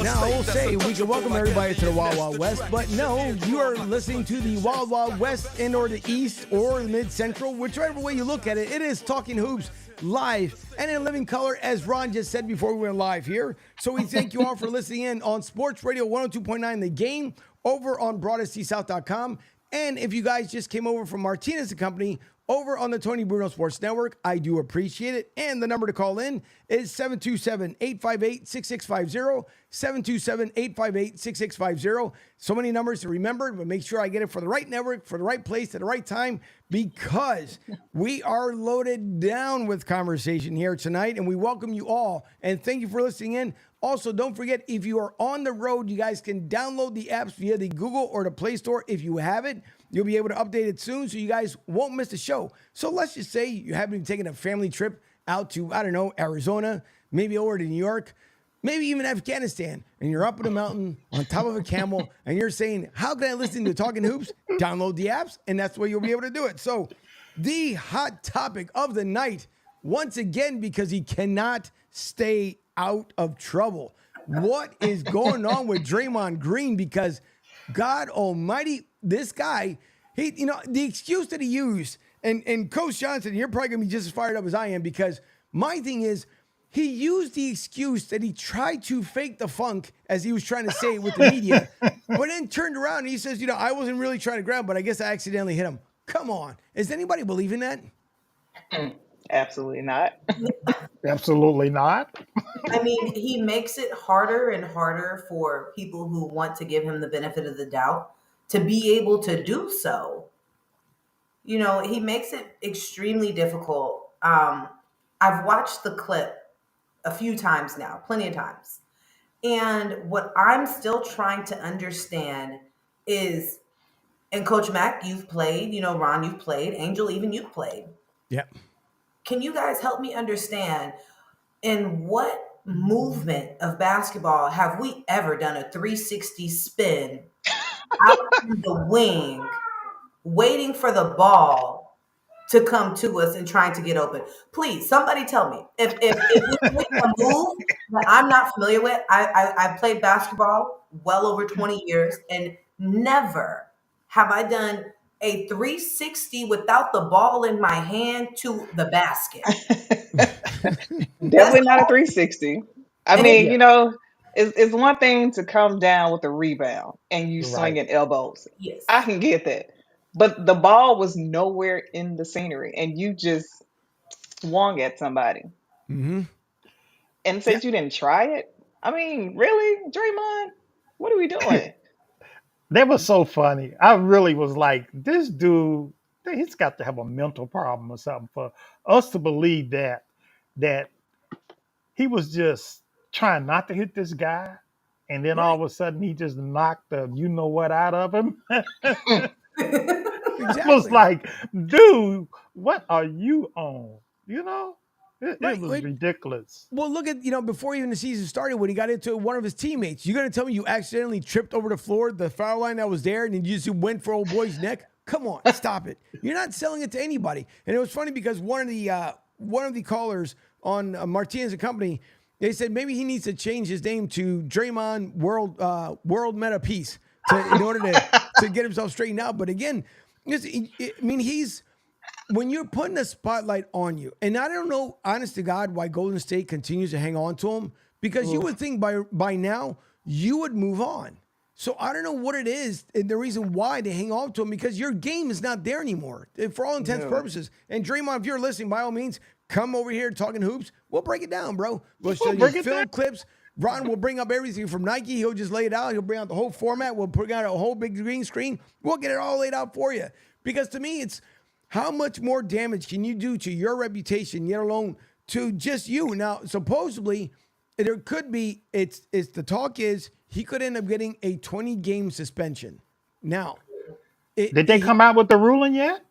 Now, I will say we can welcome everybody to the Wild Wild West, but no, you are listening to the Wild Wild West and or the East or the Mid-Central, whichever way you look at it. It is Talking Hoops live and in living color, as Ron just said before we went live here. So we thank you all for listening in on Sports Radio 102.9 The Game over on BroadestSeaSouth.com. And if you guys just came over from Martinez and Company over on the Tony Bruno Sports Network, I do appreciate it. And the number to call in is 727-858-6650, 727-858-6650. So many numbers to remember, but make sure I get it for the right network, for the right place, at the right time, because we are loaded down with conversation here tonight, and we welcome you all. And thank you for listening in. Also, don't forget, if you are on the road, you guys can download the apps via the Google or the Play Store. If you have it, you'll be able to update it soon so you guys won't miss the show. So let's just say you haven't been taking a family trip out to, I don't know, Arizona, maybe over to New York, maybe even Afghanistan, and you're up in a mountain on top of a camel, and you're saying, how can I listen to Talking Hoops? Download the apps, and that's where you'll be able to do it. So the hot topic of the night, once again, because he cannot stay out of trouble. What is going on with Draymond Green? Because God almighty, this guy, the excuse that he used, and Coach Johnson, you're probably going to be just as fired up as I am, because my thing is, he used the excuse that he tried to fake the funk, as he was trying to say it with the media, but then turned around and he says, I wasn't really trying to grab, but I guess I accidentally hit him. Come on. Is anybody believing that? Absolutely not. Absolutely not. I mean, he makes it harder and harder for people who want to give him the benefit of the doubt to be able to do so. He makes it extremely difficult. I've watched the clip a few times now, plenty of times. And what I'm still trying to understand is, and Coach Mack, you've played, Ron, you've played, Angel, even you've played. Yep. Can you guys help me understand, in what movement of basketball have we ever done a 360 spin out in the wing, waiting for the ball to come to us and trying to get open? Please, somebody tell me. If it's a move that I'm not familiar with, I played basketball well over 20 years, and never have I done a 360 without the ball in my hand to the basket. Definitely not a 360. I mean, it's one thing to come down with a rebound and you swinging elbows. Yes. I can get that. But the ball was nowhere in the scenery and you just swung at somebody. Mm-hmm. And said you didn't try it? I mean, really? Draymond? What are we doing? That was so funny. I really was like, this dude, he's got to have a mental problem or something for us to believe that he was just trying not to hit this guy, and then all of a sudden he just knocked the you-know-what out of him. Exactly. I was like, dude, what are you on? It was ridiculous. Well, look at, before even the season started, when he got into one of his teammates, you're going to tell me you accidentally tripped over the floor, the foul line that was there, and then you just went for old boy's neck? Come on, stop it. You're not selling it to anybody. And it was funny because one of the callers on Martinez and Company, they said maybe he needs to change his name to Draymond World Meta Peace in order to get himself straightened out. But again, when you're putting a spotlight on you, and I don't know, honest to God, why Golden State continues to hang on to him, because you would think by now you would move on. So I don't know what it is, and the reason why they hang on to him, because your game is not there anymore, for all intents and purposes. And Draymond, if you're listening, by all means, come over here Talking Hoops. We'll break it down, bro. We'll show you film clips. Ron will bring up everything from Nike. He'll just lay it out. He'll bring out the whole format. We'll bring out a whole big green screen. We'll get it all laid out for you. Because to me, it's how much more damage can you do to your reputation, yet alone to just you? Now, supposedly, there could be, it's the talk is he could end up getting a 20-game suspension. Now, did they come out with the ruling yet?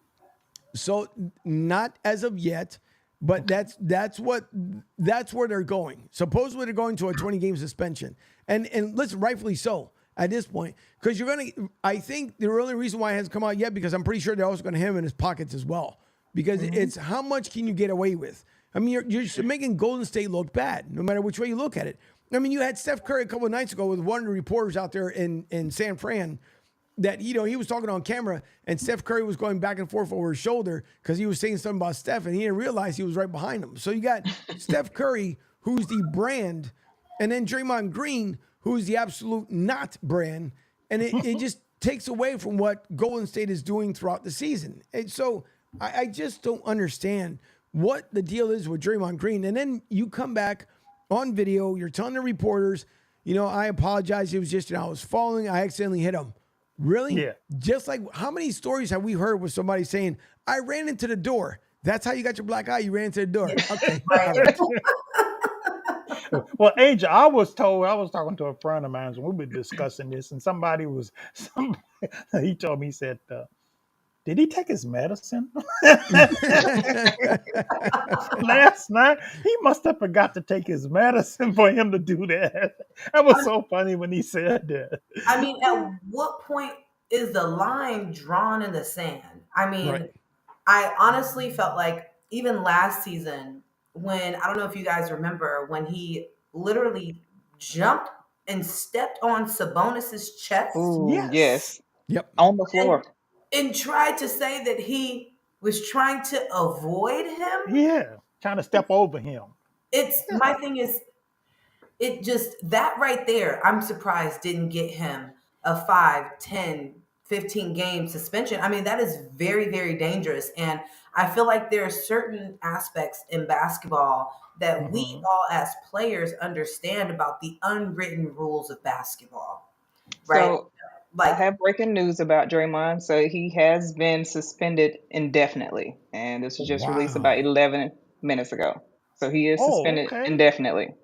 So not as of yet, but that's where they're going. Supposedly they're going to a 20-game suspension. And listen, rightfully so at this point, because I think the only reason why it hasn't come out yet, because I'm pretty sure they're also going to have him in his pockets as well, because it's how much can you get away with? I mean, you're making Golden State look bad, no matter which way you look at it. I mean, you had Steph Curry a couple of nights ago with one of the reporters out there in San Fran that, he was talking on camera and Steph Curry was going back and forth over his shoulder because he was saying something about Steph and he didn't realize he was right behind him. So you got Steph Curry, who's the brand, and then Draymond Green, who's the absolute not brand. And it just takes away from what Golden State is doing throughout the season. And so I just don't understand what the deal is with Draymond Green. And then you come back on video, you're telling the reporters, I apologize. It was just, I was falling. I accidentally hit him. Really? Yeah. Just like, how many stories have we heard with somebody saying, I ran into the door? That's how you got your black eye. You ran into the door. Okay. All right. Well, Angel, I was talking to a friend of mine, and we were discussing this, and he told me, he said, did he take his medicine last night? He must have forgot to take his medicine for him to do that. That was so funny when he said that. I mean, at what point is the line drawn in the sand? I mean, Right. I honestly felt like even last season, when I don't know if you guys remember, when he literally jumped and stepped on Sabonis's chest Ooh, Yes. yes. Yep. On the floor. and tried to say that he was trying to avoid him. Yeah, trying to step over him. It's my thing is, it just that right there, I'm surprised didn't get him a 5, 10, 15 game suspension. I mean, that is very, very dangerous. And I feel like there are certain aspects in basketball that we all as players understand about the unwritten rules of basketball. Right? So I Like, have breaking news about Draymond. So he has been suspended indefinitely. And this was just released about Wow. 11 minutes ago. So he is Oh, suspended okay. indefinitely.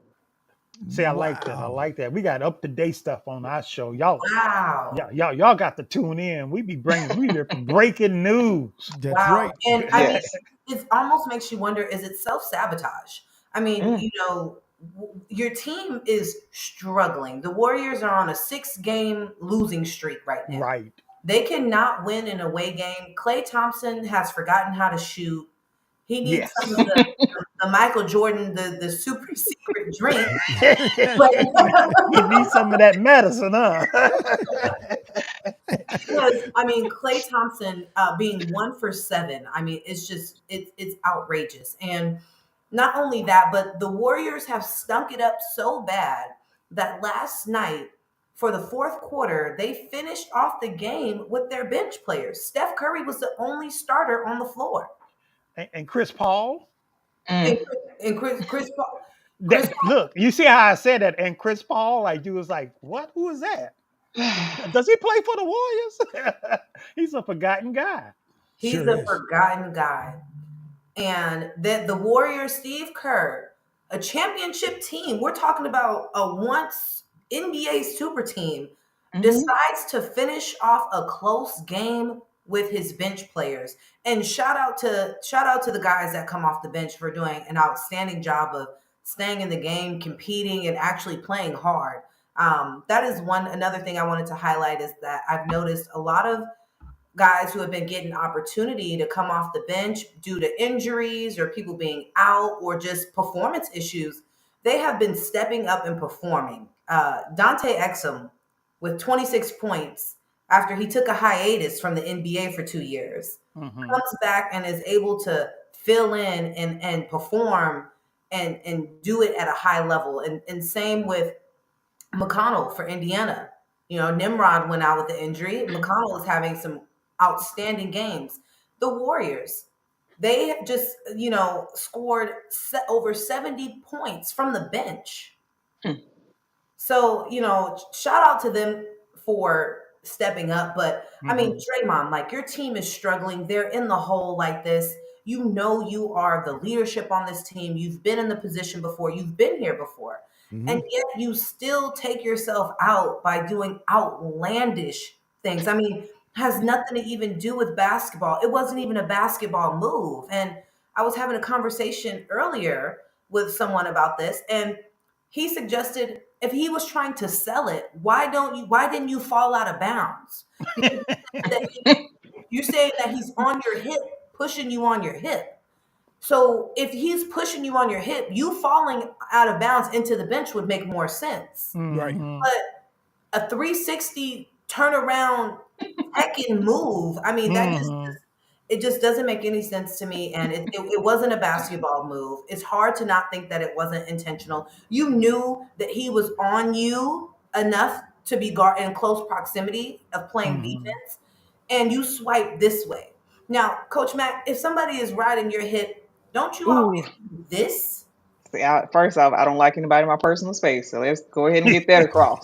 See, I like that. I Wow. like that. We got up to date stuff on our show. Y'all got to tune in. We be there for breaking news. That's wow. right. And I mean, Yes. it almost makes you wonder, is it self-sabotage? I mean, Mm. your team is struggling. The Warriors are on a 6-game losing streak right now. Right. They cannot win an away game. Klay Thompson has forgotten how to shoot. He needs Yes. some of the Michael Jordan, the super secret drink. You need some of that medicine, huh? Because I mean, Klay Thompson being 1 for 7. I mean, it's outrageous. And not only that, but the Warriors have stunk it up so bad that last night for the fourth quarter, they finished off the game with their bench players. Steph Curry was the only starter on the floor. And Chris Paul. And, Mm. and Chris Paul, Look, you see how I said that? And Chris Paul, like you was like, what? Who is that? Does he play for the Warriors? He's a forgotten guy. he's Sure a is. forgotten guy. And that the Warriors, Steve Kerr, a championship team, we're talking about a once NBA super team, Mhm. decides to finish off a close game with his bench players. And shout out to the guys that come off the bench for doing an outstanding job of staying in the game, competing, and actually playing hard. That is another thing I wanted to highlight is that I've noticed a lot of guys who have been getting opportunity to come off the bench due to injuries or people being out or just performance issues, they have been stepping up and performing. Dante Exum with 26 points after he took a hiatus from the NBA for 2 years, Mhm. comes back and is able to fill in and perform and do it at a high level. And same with McConnell for Indiana. Nimrod went out with the injury. McConnell is having some outstanding games. The Warriors, they just, scored over 70 points from the bench. Hmm. So, shout out to them for stepping up. But I mean, Draymond, like your team is struggling. They're in the hole like this. You are the leadership on this team. You've been in the position before. You've been here before. Mhm. And yet you still take yourself out by doing outlandish things. I mean, has nothing to even do with basketball. It wasn't even a basketball move. And I was having a conversation earlier with someone about this, and he suggested if he was trying to sell it, why didn't you fall out of bounds? You're saying that he's on your hip, pushing you on your hip. So if he's pushing you on your hip, you falling out of bounds into the bench would make more sense. Right. Mm-hmm. But a 360 turnaround heckin' move, I mean, that just Mm-hmm. it just doesn't make any sense to me. And it wasn't a basketball move. It's hard to not think that it wasn't intentional. You knew that he was on you enough to be guard in close proximity of playing Mm-hmm. defense, and you swipe this way. Now, Coach Mack, if somebody is riding your hip, don't you Ooh. always do this? See, first off, I don't like anybody in my personal space, so let's go ahead and get that across.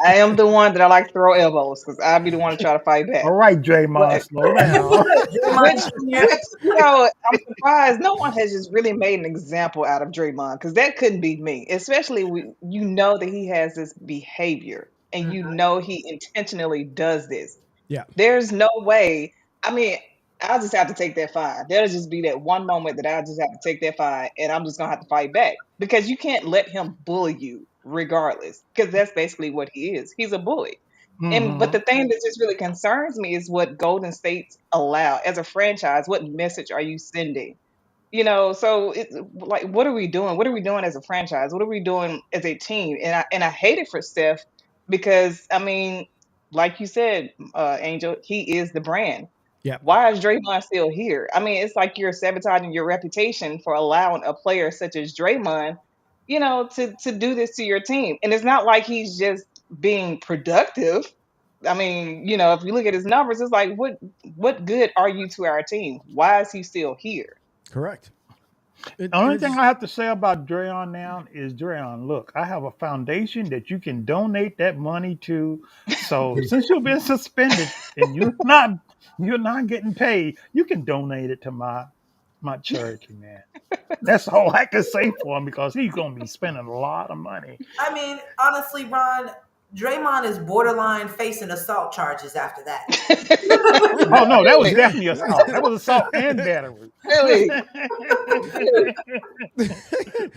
I am the one that I like to throw elbows because I'll be the one to try to fight back. All right, Draymond, But slow down. Draymond Jr. I'm surprised no one has just really made an example out of Draymond because that couldn't be me. Especially you know that he has this behavior and you know he intentionally does this. Yeah. There's no way. I mean, I'll just have to take that fine. There'll just be that one moment that I'll just have to take that fine and I'm just gonna have to fight back because you can't let him bully you regardless because that's basically what he is. He's a bully. But Mm-hmm. the thing that just really concerns me is what Golden State's allow as a franchise. What message are you sending? So it's like, what are we doing? What are we doing as a franchise? What are we doing as a team? And I hate it for Steph because I mean, like you said, Angel, he is the brand. Yeah. Why is Draymond still here? I mean, it's like you're sabotaging your reputation for allowing a player such as Draymond, to do this to your team. And it's not like he's just being productive. I mean, if you look at his numbers, it's like what good are you to our team? Why is he still here? Correct. The only thing I have to say about Drayon now is Drayon, look, I have a foundation that you can donate that money to. So since you've been suspended and you're not getting paid, you can donate it to my charity, man. That's all I can say for him because he's gonna be spending a lot of money. I mean, honestly, Ron, Draymond is borderline facing assault charges after that. Oh no, that was Really, definitely assault. That was assault and battery. really, really.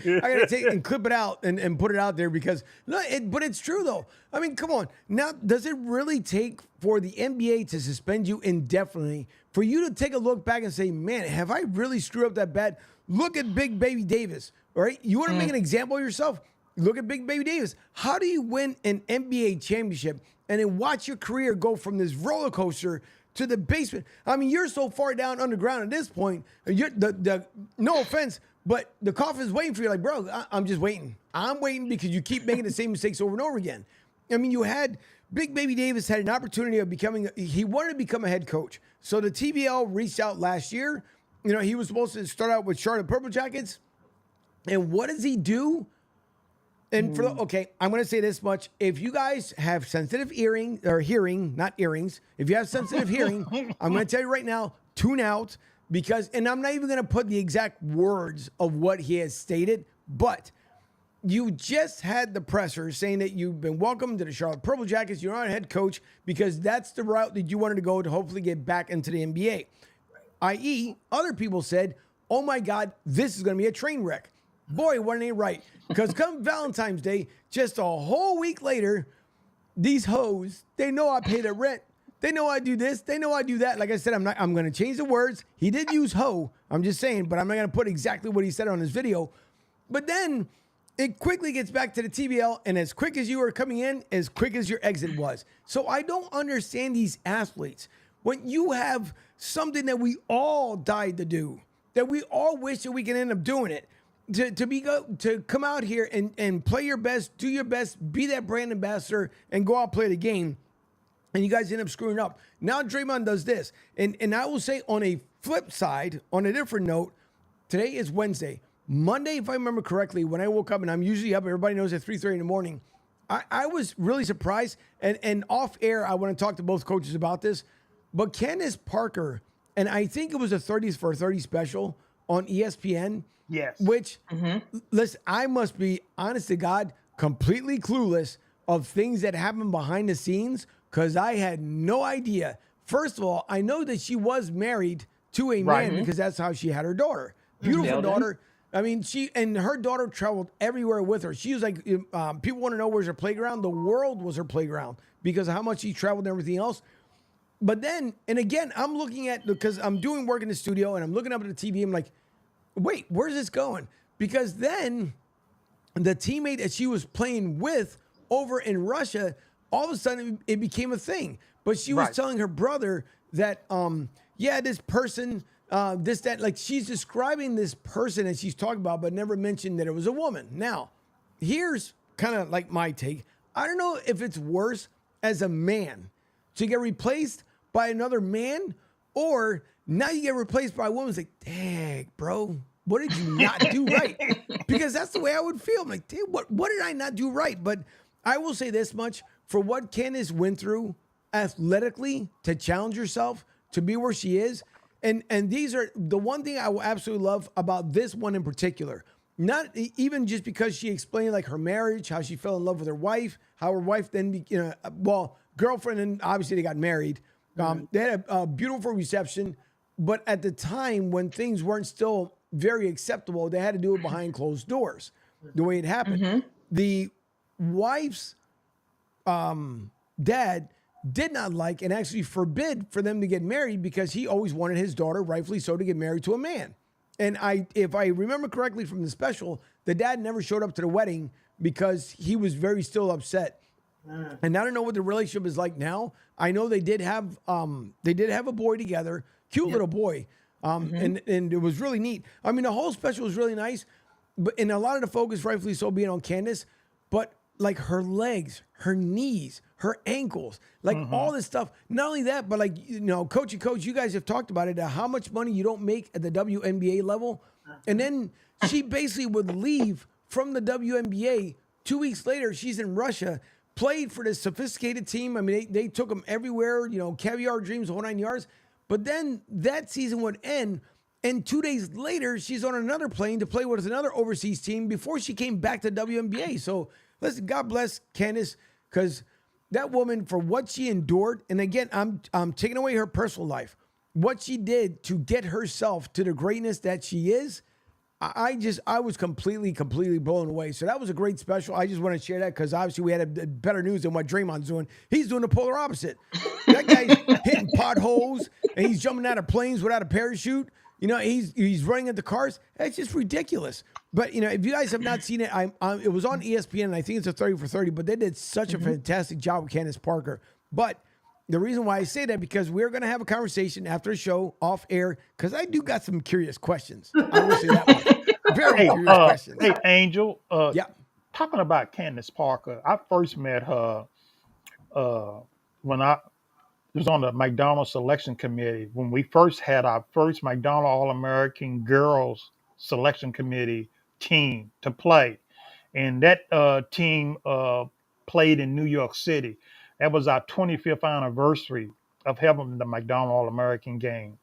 I gotta take and clip it out and put it out there because no, but it's true though. I mean, come on. Now, does it really take for the NBA to suspend you indefinitely for you to take a look back and say, man, have I really screwed up that bad? Look at Big Baby Davis. All right. You want to make an example of yourself? Look at Big Baby Davis. How do you win an NBA championship and then watch your career go from this roller coaster to the basement? I mean, you're so far down underground at this point. You're no offense, but the coffin's waiting for you. Like, bro, I'm just waiting. I'm waiting because you keep making the same mistakes over and over again. I mean, you had Big Baby Davis had an opportunity of he wanted to become a head coach. So the TBL reached out last year. He was supposed to start out with Charlotte Purple Jackets. And what does he do? And okay, I'm going to say this much. If you guys have sensitive hearing, not earrings, if you have sensitive hearing, I'm going to tell you right now, tune out and I'm not even going to put the exact words of what he has stated, but you just had the presser saying that you've been welcomed to the Charlotte Purple Jackets. You're not a head coach because that's the route that you wanted to go to hopefully get back into the NBA. I.e., other people said, oh my God, this is going to be a train wreck. Boy, wasn't he right? Because come Valentine's Day, just a whole week later, these hoes, they know I pay the rent. They know I do this. They know I do that. Like I said, I'm going to change the words. He did use hoe. I'm just saying, but I'm not going to put exactly what he said on his video. But then it quickly gets back to the TBL, and as quick as you were coming in, as quick as your exit was. So I don't understand these athletes. When you have something that we all died to do, that we all wish that we can end up doing it, to come out here and play your best, do your best, be that brand ambassador, and go out play the game, and you guys end up screwing up. Now Draymond does this, and I will say on a flip side, on a different note, today is Wednesday. Monday, if I remember correctly, when I woke up, and I'm usually up, everybody knows at 3:30 in the morning, I was really surprised, and off air, I want to talk to both coaches about this, but Candace Parker, and I think it was a 30s for 30 special on ESPN. Yes. Which, listen, I must be, honest to God, completely clueless of things that happen behind the scenes because I had no idea. First of all, I know that she was married to a man because that's how she had her daughter. Beautiful daughter. I mean, her daughter traveled everywhere with her. She was like, people want to know where's her playground. The world was her playground because of how much she traveled and everything else. But then, and again, I'm looking at, because I'm doing work in the studio and I'm looking up at the TV. I'm like, wait, where's this going? Because then the teammate that she was playing with over in Russia, all of a sudden it became a thing. But she was Right. telling her brother that, yeah, this person, this, that, like she's describing this person that she's talking about, but never mentioned that it was a woman. Now, here's kind of like my take. I don't know if it's worse as a man to get replaced by another man, or now you get replaced by a woman. It's like, dang, bro, what did you not do right? Because that's the way I would feel. I'm like, dude, what did I not do right? But I will say this much: for what Candace went through athletically to challenge herself to be where she is, and these are the one thing I will absolutely love about this one in particular. Not even just because she explained like her marriage, how she fell in love with her wife, how her wife then, girlfriend, and obviously they got married. They had a beautiful reception, but at the time when things weren't still very acceptable, they had to do it behind closed doors, the way it happened. The wife's dad did not like and actually forbid for them to get married because he always wanted his daughter, rightfully so, to get married to a man. And if I remember correctly from the special, the dad never showed up to the wedding because he was very still upset. And I don't know what the relationship is like now. I know they did have a boy together, cute little boy, and it was really neat. I mean, the whole special was really nice, but and a lot of the focus, rightfully so, being on Candace, but like her legs, her knees, her ankles, like all this stuff. Not only that, but like, coach, you guys have talked about it, how much money you don't make at the WNBA level. And then she basically would leave from the WNBA. 2 weeks later, she's in Russia, played for this sophisticated team. I mean, they took them everywhere, caviar dreams, whole 9 yards. But then that season would end, and 2 days later, she's on another plane to play with another overseas team before she came back to WNBA. So listen, God bless Candace, because that woman, for what she endured, and again, I'm taking away her personal life, what she did to get herself to the greatness that she is, I was completely blown away. So that was a great special. I just want to share that because obviously we had a better news than what Draymond's doing. He's doing the polar opposite. That guy's hitting potholes and he's jumping out of planes without a parachute. He's running into cars. It's just ridiculous. But if you guys have not seen it, it was on ESPN, and I think it's a 30 for 30. But they did such a fantastic job with Candace Parker. But the reason why I say that, because we're going to have a conversation after the show off air, because I do got some curious questions. I will say that much. Very curious questions. Hey, Angel. Yeah. Talking about Candace Parker, I first met her when I was on the McDonald's selection committee. When we first had our first McDonald's All-American Girls Selection Committee team to play. And that team played in New York City. That was our 25th anniversary of having the McDonald's All-American game.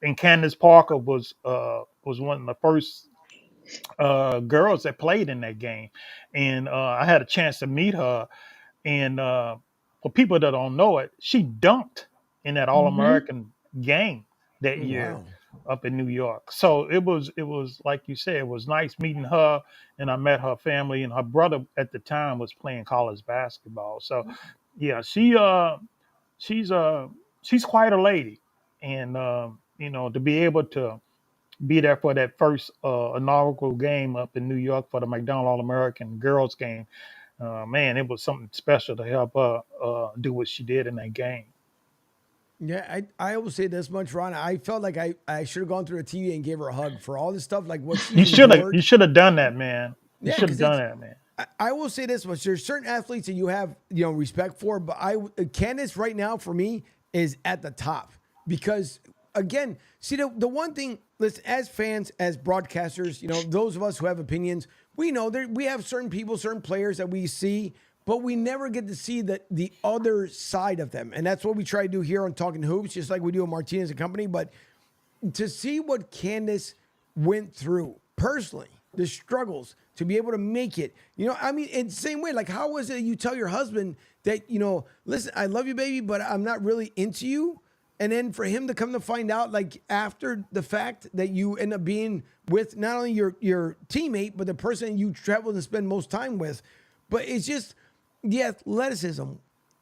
And Candace Parker was one of the first girls that played in that game. And I had a chance to meet her. And for people that don't know it, she dunked in that All-American game that year up in New York. So it was like you said, it was nice meeting her, and I met her family, and her brother at the time was playing college basketball. So yeah, she's quite a lady, and to be able to be there for that first inaugural game up in New York for the McDonald's All-American Girls game, man, it was something special to help her do what she did in that game. Yeah, I will say this much, Ron. I felt like I should have gone through a TV and gave her a hug for all this stuff, like what she You endured. should have done that, man. You Yeah, should have 'cause done that, man. I will say this much: there's certain athletes that you have respect for, but Candace right now for me is at the top because again, see the one thing. Listen, as fans, as broadcasters, those of us who have opinions, we know that we have certain people, certain players that we see, but we never get to see the other side of them, and that's what we try to do here on Talking Hoops, just like we do on Martinez and Company. But to see what Candace went through personally, the struggles to be able to make it, I mean, in the same way, like how was it you tell your husband that, listen, I love you, baby, but I'm not really into you. And then for him to come to find out, like after the fact that you end up being with not only your teammate, but the person you travel to spend most time with, but it's just the athleticism.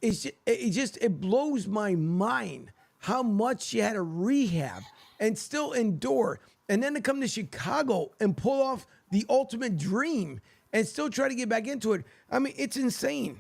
It blows my mind how much she had to rehab and still endure. And then to come to Chicago and pull off the ultimate dream and still try to get back into it. I mean, it's insane.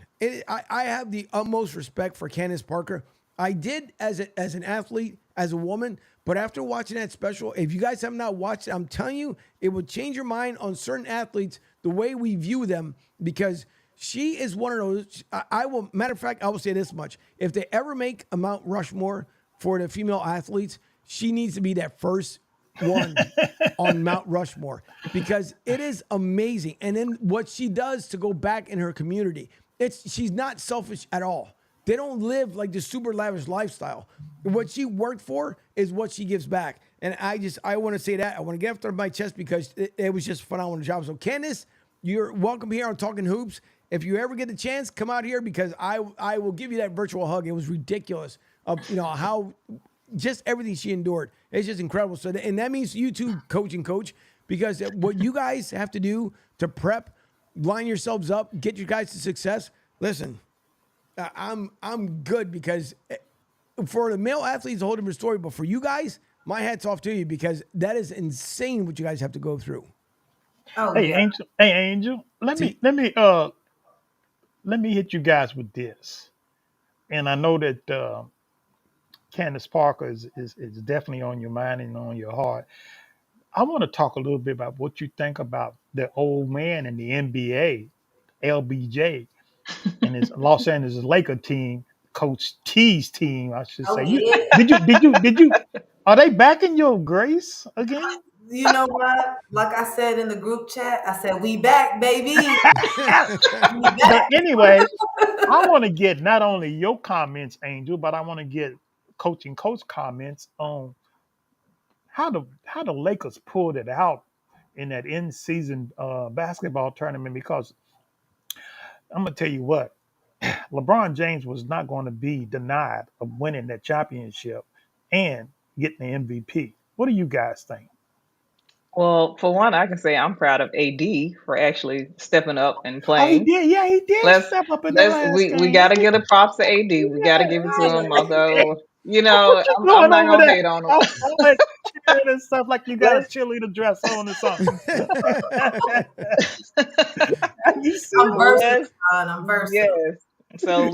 I have the utmost respect for Candace Parker. I did as an athlete, as a woman, but after watching that special, if you guys have not watched it, I'm telling you, it would change your mind on certain athletes, the way we view them, because she is one of those. I will, matter of fact, I will say this much. If they ever make a Mount Rushmore for the female athletes, she needs to be that first one on Mount Rushmore because it is amazing. And then what she does to go back in her community, she's not selfish at all. They don't live like the super lavish lifestyle. What she worked for is what she gives back. And I want to say that. I want to get off my chest because it was just a phenomenal job. So Candace, you're welcome here on Talking Hoops. If you ever get the chance, come out here because I will give you that virtual hug. It was ridiculous of how just everything she endured. It's just incredible. So and that means you too, coach, because what you guys have to do to prep, line yourselves up, get you guys to success. Listen, I'm good because for the male athletes, it's a whole different story. But for you guys, my hat's off to you because that is insane what you guys have to go through. Oh Hey, yeah. Angel. Hey, Angel. Let me hit you guys with this. And I know that Candace Parker is definitely on your mind and on your heart. I want to talk a little bit about what you think about the old man in the NBA, LBJ, and his Los Angeles Laker team, Coach T's team, I should Oh say. You yeah. did you are they back in your grace again? You know what? Like I said in the group chat, I said we back, baby. We But back. anyway, I want to get not only your comments, Angel, but I want to get coach comments on how the Lakers pulled it out in that in season basketball tournament. Because I'm gonna tell you what, LeBron James was not going to be denied of winning that championship and getting the MVP. What do you guys think? Well, for one, I can say I'm proud of AD for actually stepping up and Oh, he playing. did. Yeah, he did Let's step up in the let's last we game. got to give the props to AD. We got to give it to Yeah. him. Yes. Although What you I'm doing not over gonna there? hate on him. All that cheering and stuff like you got a Let's cheerleader dress on or something. You I'm serious? versatile, let's son. I'm versatile. yes. So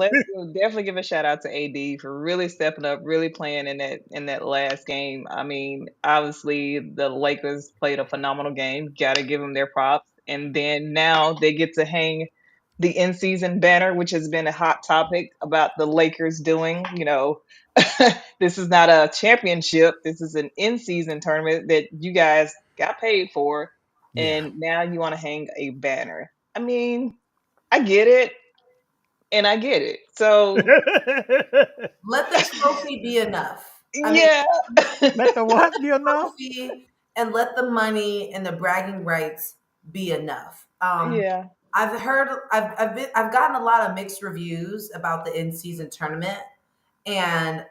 definitely give a shout out to AD for really stepping up, really playing in that last game. I mean, obviously the Lakers played a phenomenal game. Got to give them their props. And then now they get to hang the in season banner, which has been a hot topic about the Lakers doing. This is not a championship. This is an in season tournament that you guys got paid for, Yeah. and now you want to hang a banner. I mean, I get it and I get it. So Let the trophy be enough. I mean, yeah, Let the what be enough? trophy and let the money and the bragging rights be enough. yeah, I've gotten a lot of mixed reviews about the in season tournament, and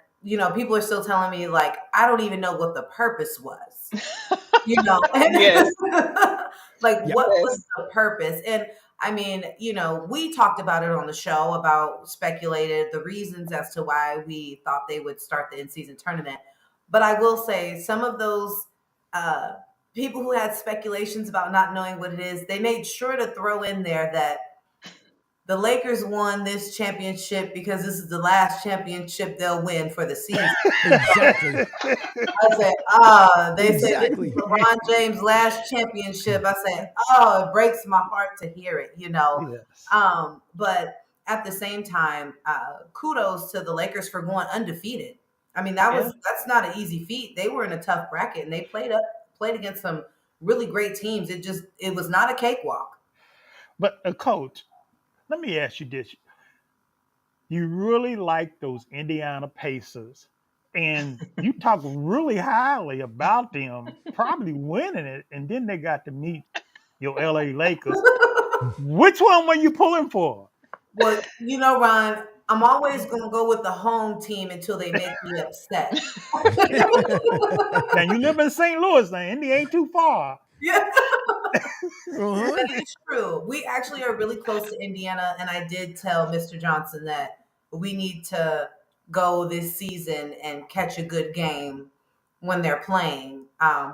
people are still telling me like I don't even know what the purpose was. yes, Like Yeah. what was yes, the purpose? And I mean, we talked about it on the show about speculated the reasons as to why we thought they would start the in-season tournament. But I will say some of those uh, people who had speculations about not knowing what it is, they made sure to throw in there that the Lakers won this championship because this is the last championship they'll win for the season. Exactly. I said, they said this is Exactly. LeBron James' last championship. I said, it breaks my heart to hear it. Yes. But at the same time, kudos to the Lakers for going undefeated. I mean, that's not an easy feat. They were in a tough bracket and they played against some really great teams. It was not a cakewalk. But coach, let me ask you this. You really like those Indiana Pacers, and you talk really highly about them, probably winning it, and then they got to meet your LA Lakers. Which one were you pulling for? Well, Ron, I'm always going to go with the home team until they make me upset. Now you live in St. Louis, now Indy ain't too far. Yeah. Uh-huh. That is true. We actually are really close to Indiana, and I did tell Mr. Johnson that we need to go this season and catch a good game when they're playing.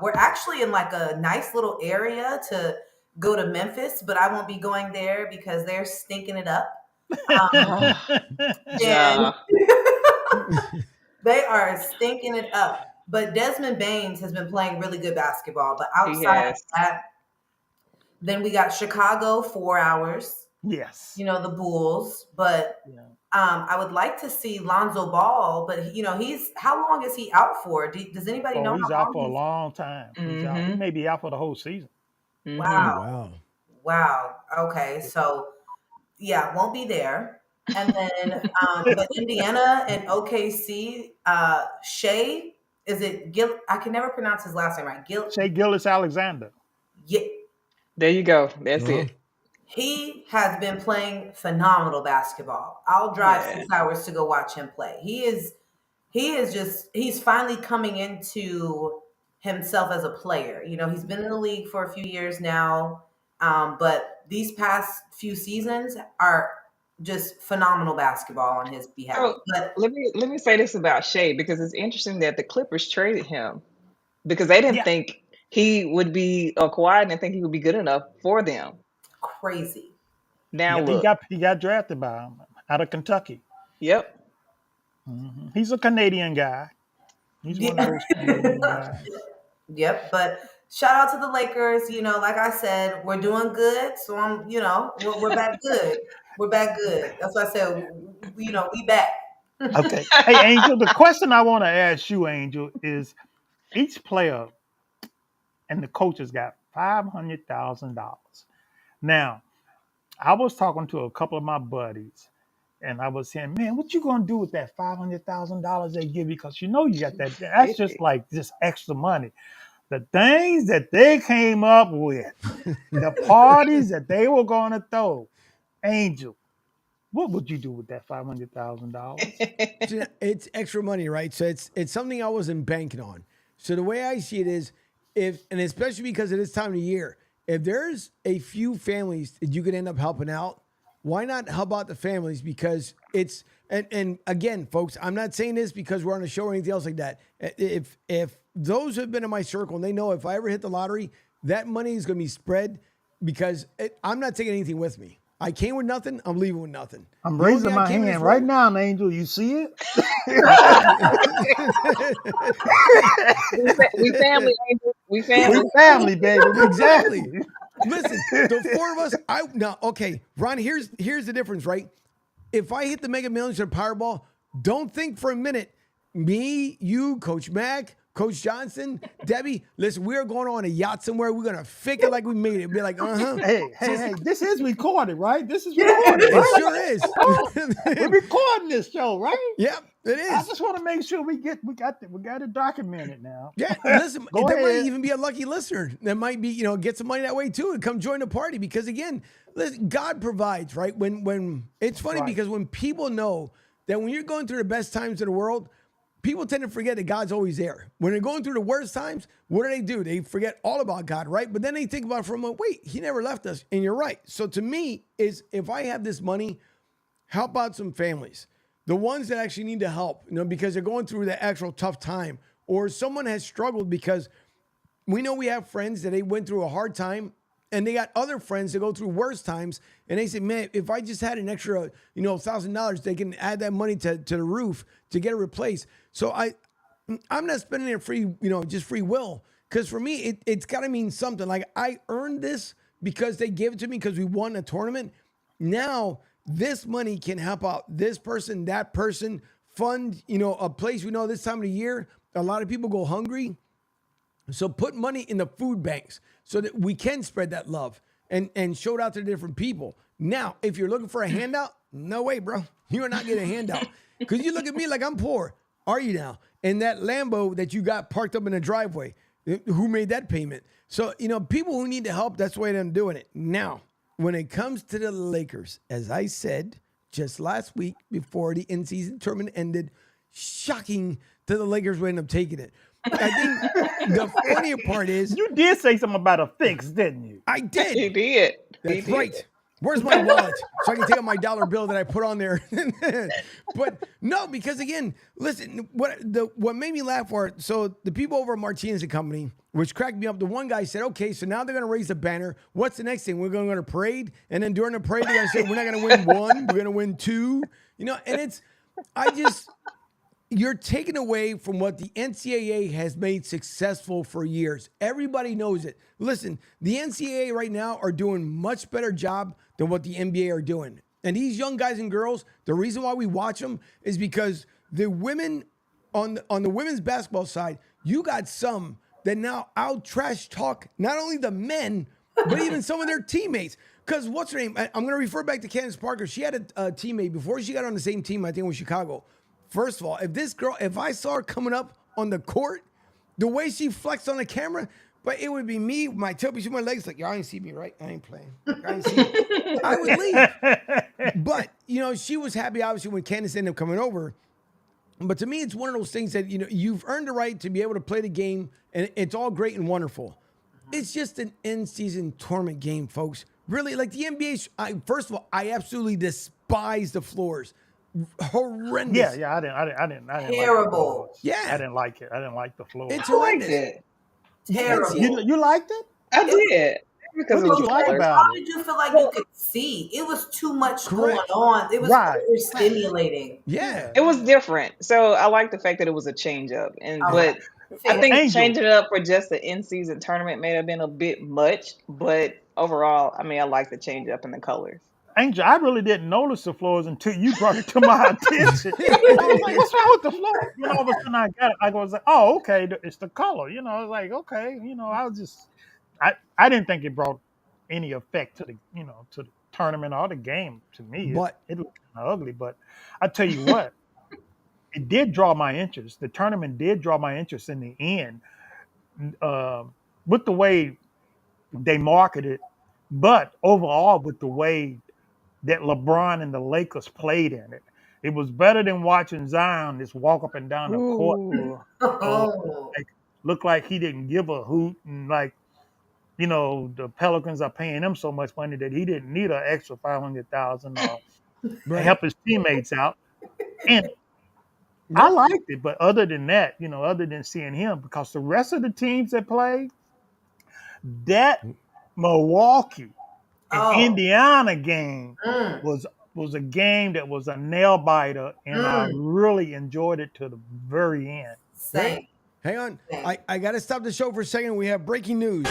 We're actually in like a nice little area to go to Memphis, but I won't be going there because they're stinking it up. Oh, And ja. they are stinking it up. But Desmond Baines has been playing really good basketball. But He outside of has. that, then we got Chicago 4 hours, Yes. the Bulls. But Yeah. I would like to see Lonzo Ball, but he's how long is he out for? Does anybody Oh, know he's how out long for a he's long time. He's out. He Mhm. may be out for the whole season. Oh Mhm. wow. wow. Wow. Okay. So yeah, won't be there. And then but Indiana and OKC, Shea, is it Gil? I can never pronounce his last name right. Shea Gillis Alexander. Yeah, There you go. That's Uh-huh. it. he has been playing phenomenal basketball. I'll drive Yeah. 6 hours to go watch him play. He's finally coming into himself as a player. He's been in the league for a few years now, but these past few seasons are just phenomenal basketball on his behalf. So But let me say this about Shea because it's interesting that the Clippers traded him because they didn't Yeah. think he would be or Kawhi didn't think he would be good enough for them. crazy. Now Yep. He look. got drafted by him out of Kentucky. Yep. He's a Canadian guy. He's one of Yeah. those Canadian guys. Yep, but shout out to the Lakers. Like I said, we're doing good. So we're back good. We're back good. That's why I said, we back. Okay. Hey, Angel, the question I want to ask you, Angel, is each player and the coaches got $500,000. Now, I was talking to a couple of my buddies, and I was saying, "Man, what you gonna do with that $500,000 they give you? Because you got that. That's just 50. like just extra money. The things that they came up with, the parties that they were gonna throw, Angel, what would you do with that $500,000?" So it's extra money, right? So it's something I wasn't banking on. So the way I see it is, if and especially because of this time of year, if there's a few families that you could end up helping out, why not help out the families? Because it's and again, folks, I'm not saying this because we're on a show or anything else like that. If those who have been in my circle and they know if I ever hit the lottery, that money is going to be spread because I'm not taking anything with me. I came with nothing. I'm leaving with nothing. I'm The only raising thing I my came in this hand right world- now, Angel. You see it? We family, Angel. We We family. family, baby. We Exactly. family. Listen, the four of us. Okay, Ron. Here's the difference, right? If I hit the Mega Millions or Powerball, don't think for a minute. Me, you, Coach Mac, Coach Johnson, Debbie. Listen, we're going on a yacht somewhere. We're gonna fake it like we made it. Be like, Hey, this is recorded, right? This is recorded, It right? sure is. We're recording this show, right? Yep, it I is. just want to make sure we got it documented now. Yeah, listen, Go there might ahead. even be a lucky listener that might be, get some money that way too and come join the party because again, listen, God provides, right? When it's funny Right. because when people know that when you're going through the best times in the world, people tend to forget that God's always there. When they're going through the worst times, what do? They forget all about God, right? But then they think about it for a moment, wait, he never left us. And you're right. So to me, is if I have this money, help out some families, the ones that actually need to help, because they're going through the actual tough time, or someone has struggled because we know we have friends that they went through a hard time and they got other friends that go through worse times. And they say, man, if I just had an extra, $1,000, they can add that money to the roof to get it replaced. So I'm not spending it free, just free will. Because for me, it's got to mean something. Like I earned this because they gave it to me because we won a tournament. Now this money can help out this person, that person, fund, a place we know this time of the year, a lot of people go hungry. So put money in the food banks so that we can spread that love and show it out to different people. Now, if you're looking for a handout, no way, bro. You are not getting a handout. Because you look at me like I'm poor. Are you now? And that Lambo that you got parked up in the driveway, who made that payment? So, people who need to help, that's the way I'm doing it. Now, when it comes to the Lakers, as I said just last week before the in-season tournament ended, shocking to the Lakers would end up taking it. I think the funnier part is You did say something about a fix, didn't you? I He did. did. He That's did. right. Where's my wallet so I can take out my dollar bill that I put on there? But no, because again, listen, what made me laugh for it. So the people over at Martinez and Company, which cracked me up, the one guy said, okay, so now they're going to raise the banner. What's the next thing? We're going to go to parade. And then during the parade, they're going to say, we're not going to win one. We're going to win two. You know, and you're taking away from what the NCAA has made successful for years. Everybody knows it. Listen, the NCAA right now are doing much better job than what the NBA are doing. And these young guys and girls, the reason why we watch them is because the women on the women's basketball side, you got some that now out trash talk not only the men, but even some of their teammates. Because what's her name? I'm going to refer back to Candace Parker. She had a teammate before she got on the same team, I think, with Chicago. First of all, if I saw her coming up on the court, the way she flexed on the camera, but it would be me, my tail between my legs, like, y'all ain't see me, right? I ain't playing. I ain't see me. I would leave. But, you know, she was happy, obviously, when Candace ended up coming over. But to me, it's one of those things that, you know, you've earned the right to be able to play the game, and it's all great and wonderful. It's just an in-season tournament game, folks. Really, like the NBA, first of all, I absolutely despise the floors. Horrendous. Yeah. I didn't Terrible. Like Yeah. I didn't like it. I didn't like the floor. It's I liked horrendous. it. Terrible. You liked it? I did. Because What it was did you like colors. about How did you feel like you could see? It was too much going Correct. on. It was Right. overstimulating. Yeah. It was different. So I like the fact that it was a change up. But I think Angel. changing it up for just the in-season tournament may have been a bit much. But overall, I mean, I like the change up in the colors. Angel, I really didn't notice the floors until you brought it to my attention. I was like, what's wrong with the floor? You know, all of a sudden I got it. I was like, oh, okay, it's the color. You know, I was like, okay, you know, I didn't think it brought any effect to the tournament or the game to me. But it looked kind of ugly, but I tell you what, it did draw my interest. The tournament did draw my interest in the end, with the way they marketed, but overall with the way that LeBron and the Lakers played in it. It was better than watching Zion just walk up and down the court. Oh. Looked like he didn't give a hoot, and like, you know, the Pelicans are paying him so much money that he didn't need an extra $500,000 to help his teammates out. And I liked it, but other than that, you know, other than seeing him, because the rest of the teams that played, that Milwaukee and Indiana game was a game that was a nail biter, and I really enjoyed it to the very end. Same. hang on. I got to stop the show for a second. We have breaking news.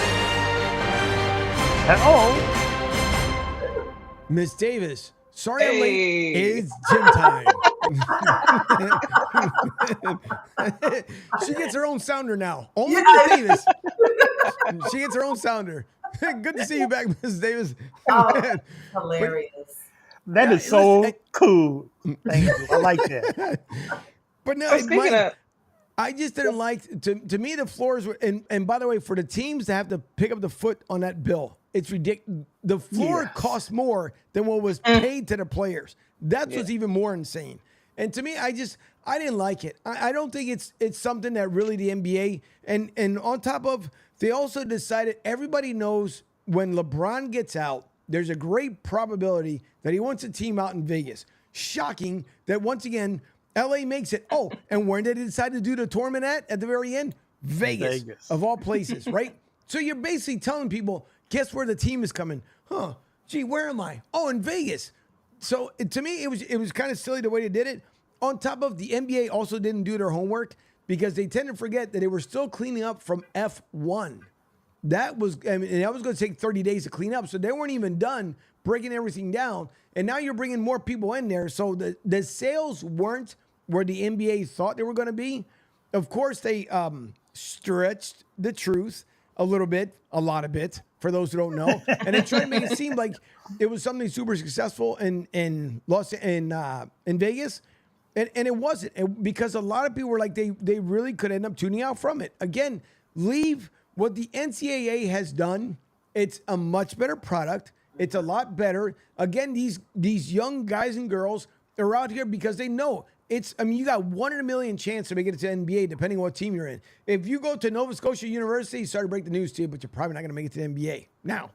Miss Davis, sorry I'm late. It's gym time. She gets her own sounder now. Only Miss Davis. She gets her own sounder. Good to see you back, Miss Davis. Oh, hilarious. That is so cool. Thank you. I like that. But no, I just didn't like, to me, the floors were, and by the way, for the teams to have to pick up the foot on that bill, it's ridiculous. The floor costs more than what was paid to the players. That's what's even more insane. And to me, I didn't like it. I don't think it's something that really the NBA, and on top of, they also decided, everybody knows when LeBron gets out, there's a great probability that he wants a team out in Vegas. Shocking that once again, LA makes it. Oh, and where did they decide to do the tournament at the very end? Vegas. Of all places, right? So you're basically telling people, guess where the team is coming? Huh? Gee, where am I? Oh, in Vegas. So to me, it was kind of silly the way they did it. On top of, the NBA also didn't do their homework because they tend to forget that they were still cleaning up from F1. That was going to take 30 days to clean up. So they weren't even done breaking everything down. And now you're bringing more people in there. So the sales weren't where the NBA thought they were going to be. Of course, they stretched the truth a little bit, a lot of it, for those who don't know. And they tried to make it seem like it was something super successful in Vegas. And it wasn't, because a lot of people were like, they really could end up tuning out from it. Again, leave what the NCAA has done. It's a much better product. It's a lot better. Again, these young guys and girls are out here because they know you got 1 in a million chance to make it to the NBA, depending on what team you're in. If you go to Nova Scotia University, sorry to break the news to you, but you're probably not going to make it to the NBA. Now,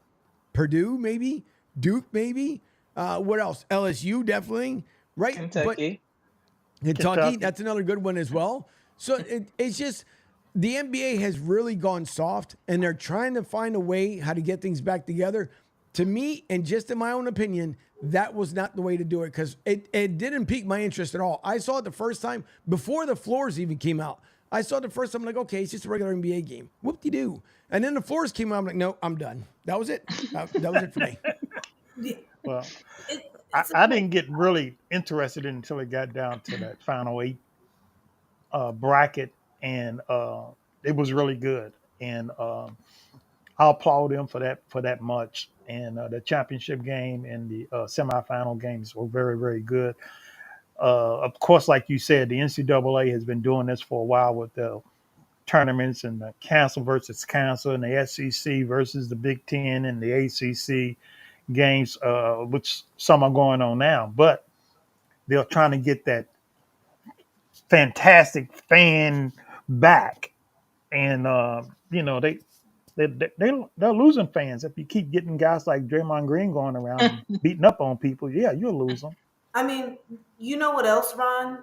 Purdue, maybe, Duke maybe. What else? LSU definitely, right? But Kentucky. Kentucky, Kentucky. that's another good one as well. So it's just the NBA has really gone soft, and they're trying to find a way how to get things back together. To me, and just in my own opinion, that was not the way to do it because it didn't pique my interest at all. I saw it the first time before the floors even came out. I saw it the first time, I'm like, okay, it's just a regular NBA game. Whoop-de-doo. And then the floors came out, I'm like, no, I'm done. That was it. That was it for me. Yeah, Well, it's a I point. didn't get really interested in until it got down to that final eight bracket, and it was really good. And I applaud them for that much. And the championship game and the semifinal games were very, very good. Of course, like you said, the NCAA has been doing this for a while with the tournaments and the council versus council and the SEC versus the Big Ten and the ACC games, which some are going on now. But they're trying to get that fantastic fan back, and they're losing fans if you keep getting guys like Draymond Green going around and beating up on people. Yeah, you'll lose them. I mean, you know what else, Ron,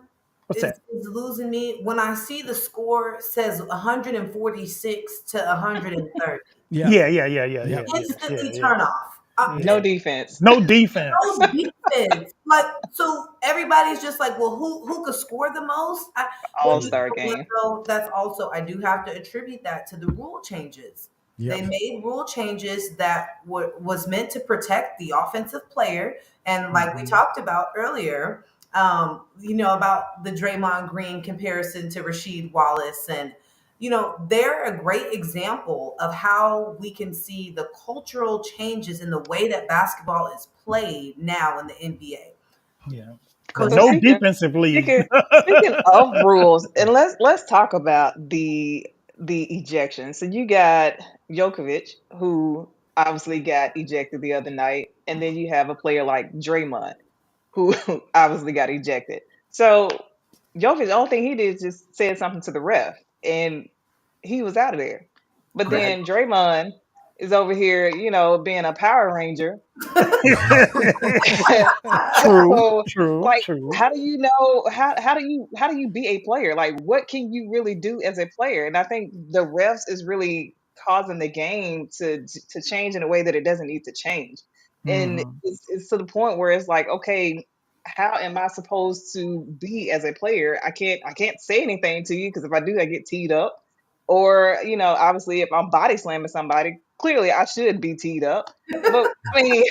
What's that? is losing me? When I see the score says 146 to 130, Yeah. Yeah, yeah, yeah, yeah, Yep. yeah, yeah, yeah, instantly yeah. turn off. No defense. No defense. No defense. Like, so everybody's just like, well, who could score the most? But All you star know what, game. though? That's also, I do have to attribute that to the rule changes. They Yep. made rule changes that was meant to protect the offensive player. And like we Mhm. talked about earlier, about the Draymond Green comparison to Rasheed Wallace. And, they're a great example of how we can see the cultural changes in the way that basketball is played now in the NBA. Yeah. But Coach So no Mack, defensively. speaking of rules, and let's talk about the ejection. So you got Djokovic, who obviously got ejected the other night, and then you have a player like Draymond, who obviously got ejected. So Jokic, the only thing he did is just said something to the ref, and he was out of there. But Greg, then Draymond is over here, being a Power Ranger. True, So, true, like, true. how do you know how do you be a player? Like, what can you really do as a player? And I think the refs is really causing the game to change in a way that it doesn't need to change. And Hmm. it's to the point where it's like, okay, how am I supposed to be as a player? I can't say anything to you because if I do, I get teed up. Or, obviously, if I'm body slamming somebody, clearly I should be teed up. But I mean,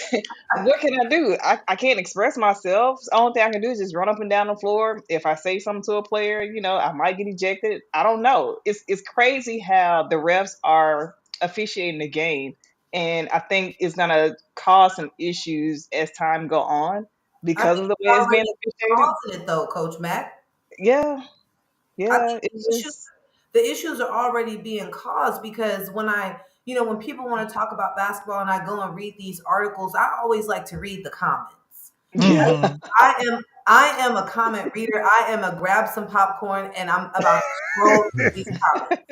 what can I do? I can't express myself. The only thing I can do is just run up and down the floor. If I say something to a player, I might get ejected. I don't know. It's crazy how the refs are officiating the game, and I think it's gonna cause some issues as time go on I because think of the way they're it's being already officiated. causing it though, Coach Mack. Yeah, I yeah. think It's just the issues are already being caused because when people want to talk about basketball and I go and read these articles, I always like to read the comments. yeah. Hmm. I am a comment reader. I am a grab some popcorn and I'm about to scroll through these comments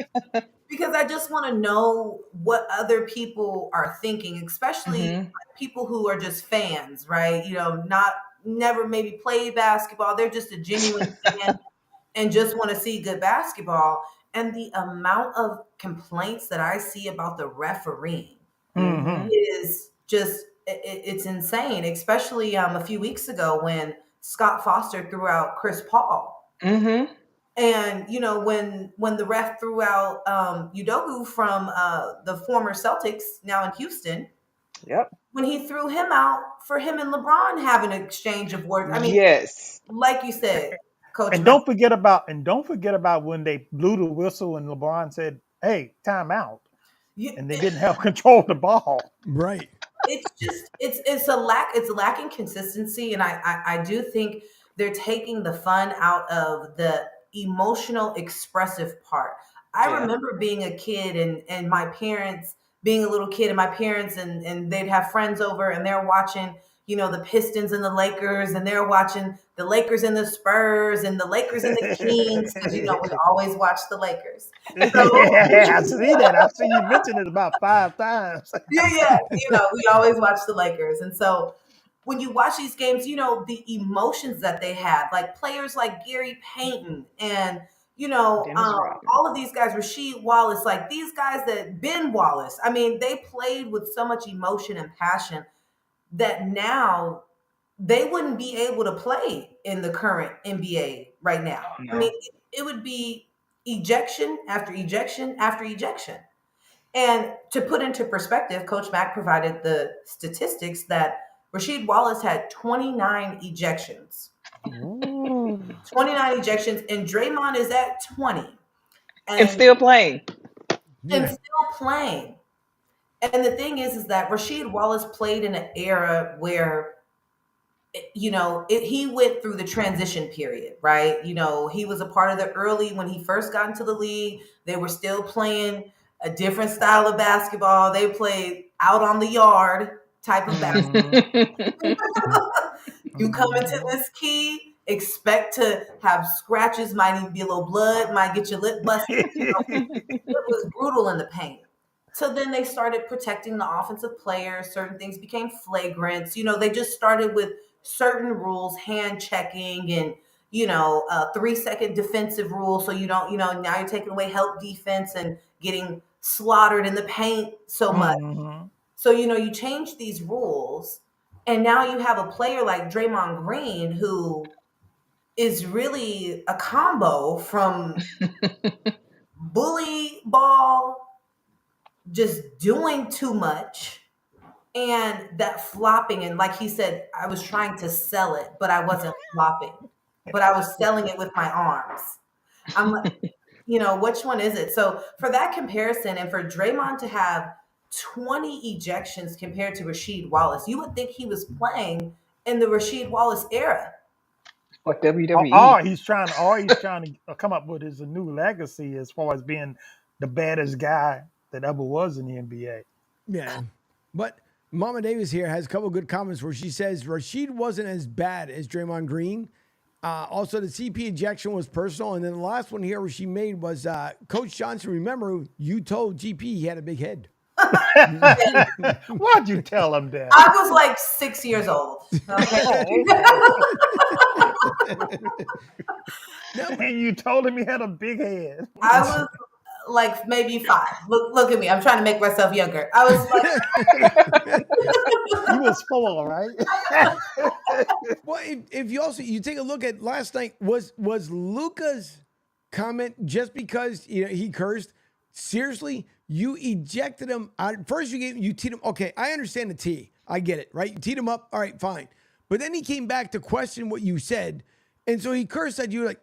because I just want to know what other people are thinking, especially Hmm. like people who are just fans, right? Not never maybe played basketball. They're just a genuine fan and just want to see good basketball. And the amount of complaints that I see about the refereeing Hmm. is just it's insane. Especially a few weeks ago when Scott Foster threw out Chris Paul, Hmm. and when the ref threw out Udogu from the former Celtics, now in Houston, Yep. when he threw him out for him and LeBron having an exchange of words. I mean, Yes. like you said, Coach And Matt. don't forget about when they blew the whistle and LeBron said, "Hey, time out," You, and they didn't have control of the ball. Right. it's just it's lacking consistency, and I do think they're taking the fun out of the emotional expressive part. I Yeah. remember being a kid and my parents being a little kid and my parents and they'd have friends over and they're watching the Pistons and the Lakers, and they're watching the Lakers and the Spurs and the Lakers and the Kings, because we always watch the Lakers. So Yeah, I see that. I see you mentioned it about 5 times. yeah, we always watch the Lakers. And so when you watch these games, the emotions that they had, like players like Gary Payton and, Dennis Rodman. all of these guys, Rasheed Wallace, like these guys that Ben Wallace, I mean, they played with so much emotion and passion that now they wouldn't be able to play in the current NBA right now. I mean, No. it would be ejection after ejection after ejection. And to put into perspective, Coach Mack provided the statistics that Rasheed Wallace had 29 ejections. Ooh. 29 ejections, and Draymond is at 20. And And, still playing. and Yeah. still playing. And the thing is that Rasheed Wallace played in an era where he went through the transition period, right? He was a part of the early, when he first got into the league, they were still playing a different style of basketball. They played out on the yard type of basketball. Mhm. You come into this key, expect to have scratches, might even be a little blood, might get your lip busted. It was brutal in the paint. So then they started protecting the offensive players. Certain things became flagrants. They just started with certain rules, hand checking and, a 3-second defensive rule. So you don't, now you're taking away help defense and getting slaughtered in the paint so much. Mhm. So, you change these rules, and now you have a player like Draymond Green who is really a combo from bully ball, just doing too much, and that flopping. And like he said, I was trying to sell it, but I wasn't flopping, but I was selling it with my arms. I'm like, which one is it? So for that comparison, and for Draymond to have 20 ejections compared to Rasheed Wallace, you would think he was playing in the Rasheed Wallace era. Or Or, WWE. or he's trying to come up with his new legacy as far as being the baddest guy that ever was in the NBA. Yeah. But Mama Davis here has a couple good comments where she says Rashid wasn't as bad as Draymond Green. Also, the CP ejection was personal. And then the last one here where she made was Coach Johnson. Remember, you told GP he had a big head. Why'd you tell him that? I was like 6 years old. Okay. And you told him he had a big head. I was like maybe 5. Look at me. I'm trying to make myself younger. I was like, You was 4, right? Well, if you take a look at last night, was Luca's comment just because he cursed? Seriously, you ejected him out. First, you teed him. Okay, I understand the tee. I get it, right? You teed him up. All right, fine. But then he came back to question what you said, and so he cursed at you like,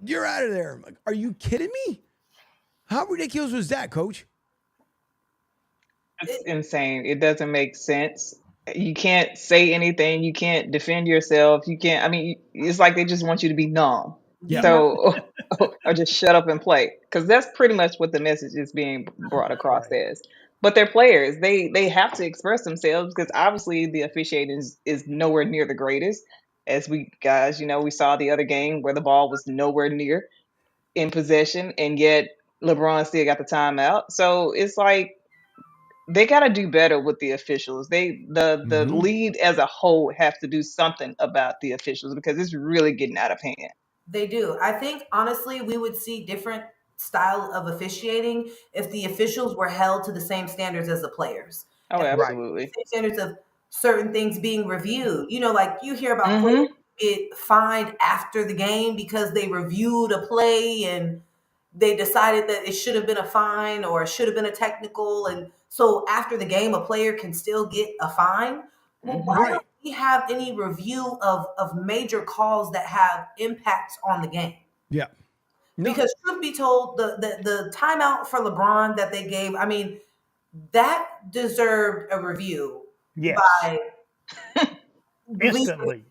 "You're out of there." I'm like, are you kidding me? How ridiculous was that, Coach? It's insane. It doesn't make sense. You can't say anything. You can't defend yourself. You can't. I mean, it's like they just want you to be numb. Yeah. So, or just shut up and play, because that's pretty much what the message is being brought across Right. as. But they're players. They have to express themselves, because obviously the officiating is nowhere near the greatest. As we guys, we saw the other game where the ball was nowhere near in possession, and yet LeBron still got the timeout. So it's like they got to do better with the officials. The Mm-hmm. league as a whole have to do something about the officials, because it's really getting out of hand. they do. I think honestly, we would see different style of officiating if the officials were held to the same standards as the players. Oh, If Right. the absolutely. same standards of certain things being reviewed. Like you hear about players Hmm. get fined after the game because they reviewed a play and they decided that it should have been a fine or it should have been a technical. And so after the game, a player can still get a fine. Well, why Hmm. Right. don't we have any review of major calls that have impacts on the game? Yeah. No. Because truth be told, the timeout for LeBron that they gave, I mean, that deserved a review Yes. by Instantly.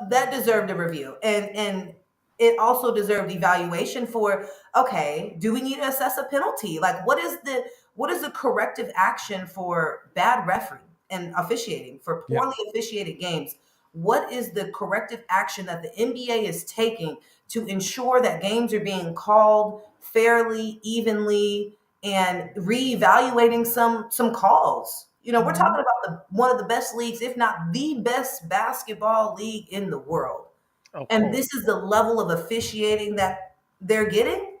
that deserved a review, and it also deserved evaluation for, okay, do we need to assess a penalty? Like what is the corrective action for bad refereeing? and officiating, for Yeah. poorly officiated games. What is the corrective action that the NBA is taking to ensure that games are being called fairly, evenly, and reevaluating some calls? You know, we're Mhm. talking about one of the best leagues, if not the best basketball league in the world. Of And course. this is the level of officiating that they're getting?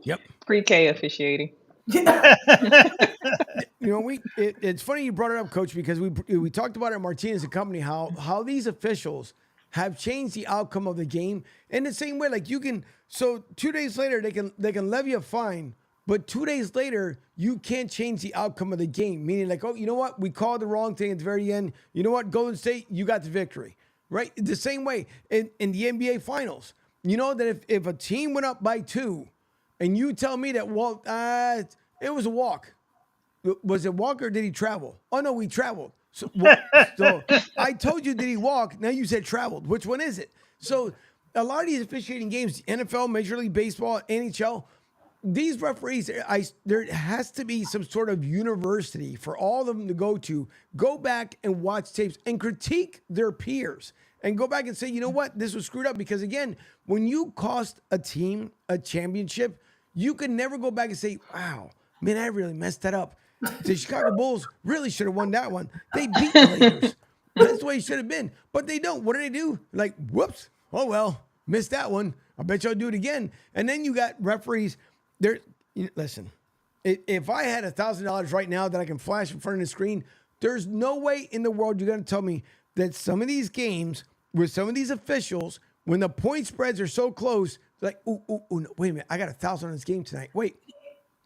Yep. Pre-K officiating. It's funny you brought it up, Coach, because we talked about it at Martinez and Company how these officials have changed the outcome of the game in the same way. Like you can, so 2 days later they can levy a fine, but 2 days later you can't change the outcome of the game. Meaning like, oh, you know what, we called the wrong thing at the very end. You know what, Golden State, you got the victory, right? The same way in the NBA Finals. You know that if a team went up by 2, and you tell me that it was a walk. Was it walk or did he travel? Oh no, we traveled. So I told you, did he walk? Now you said traveled. Which one is it? So a lot of these officiating games, NFL, Major League Baseball, NHL, these referees, there has to be some sort of university for all of them to go back and watch tapes and critique their peers and go back and say, you know what, this was screwed up. Because again, when you cost a team a championship, you can never go back and say, wow, man, I really messed that up. The Chicago Bulls really should have won that one. They beat the Lakers. That's the way it should have been. But they don't. What do? Like, whoops. Oh, well, missed that one. I bet you I'll do it again. And then you got referees. Listen, if I had $1,000 right now that I can flash in front of the screen, there's no way in the world you're going to tell me that some of these games with some of these officials, when the point spreads are so close, like, ooh, no, wait a minute, I got 1,000 on this game tonight. Wait.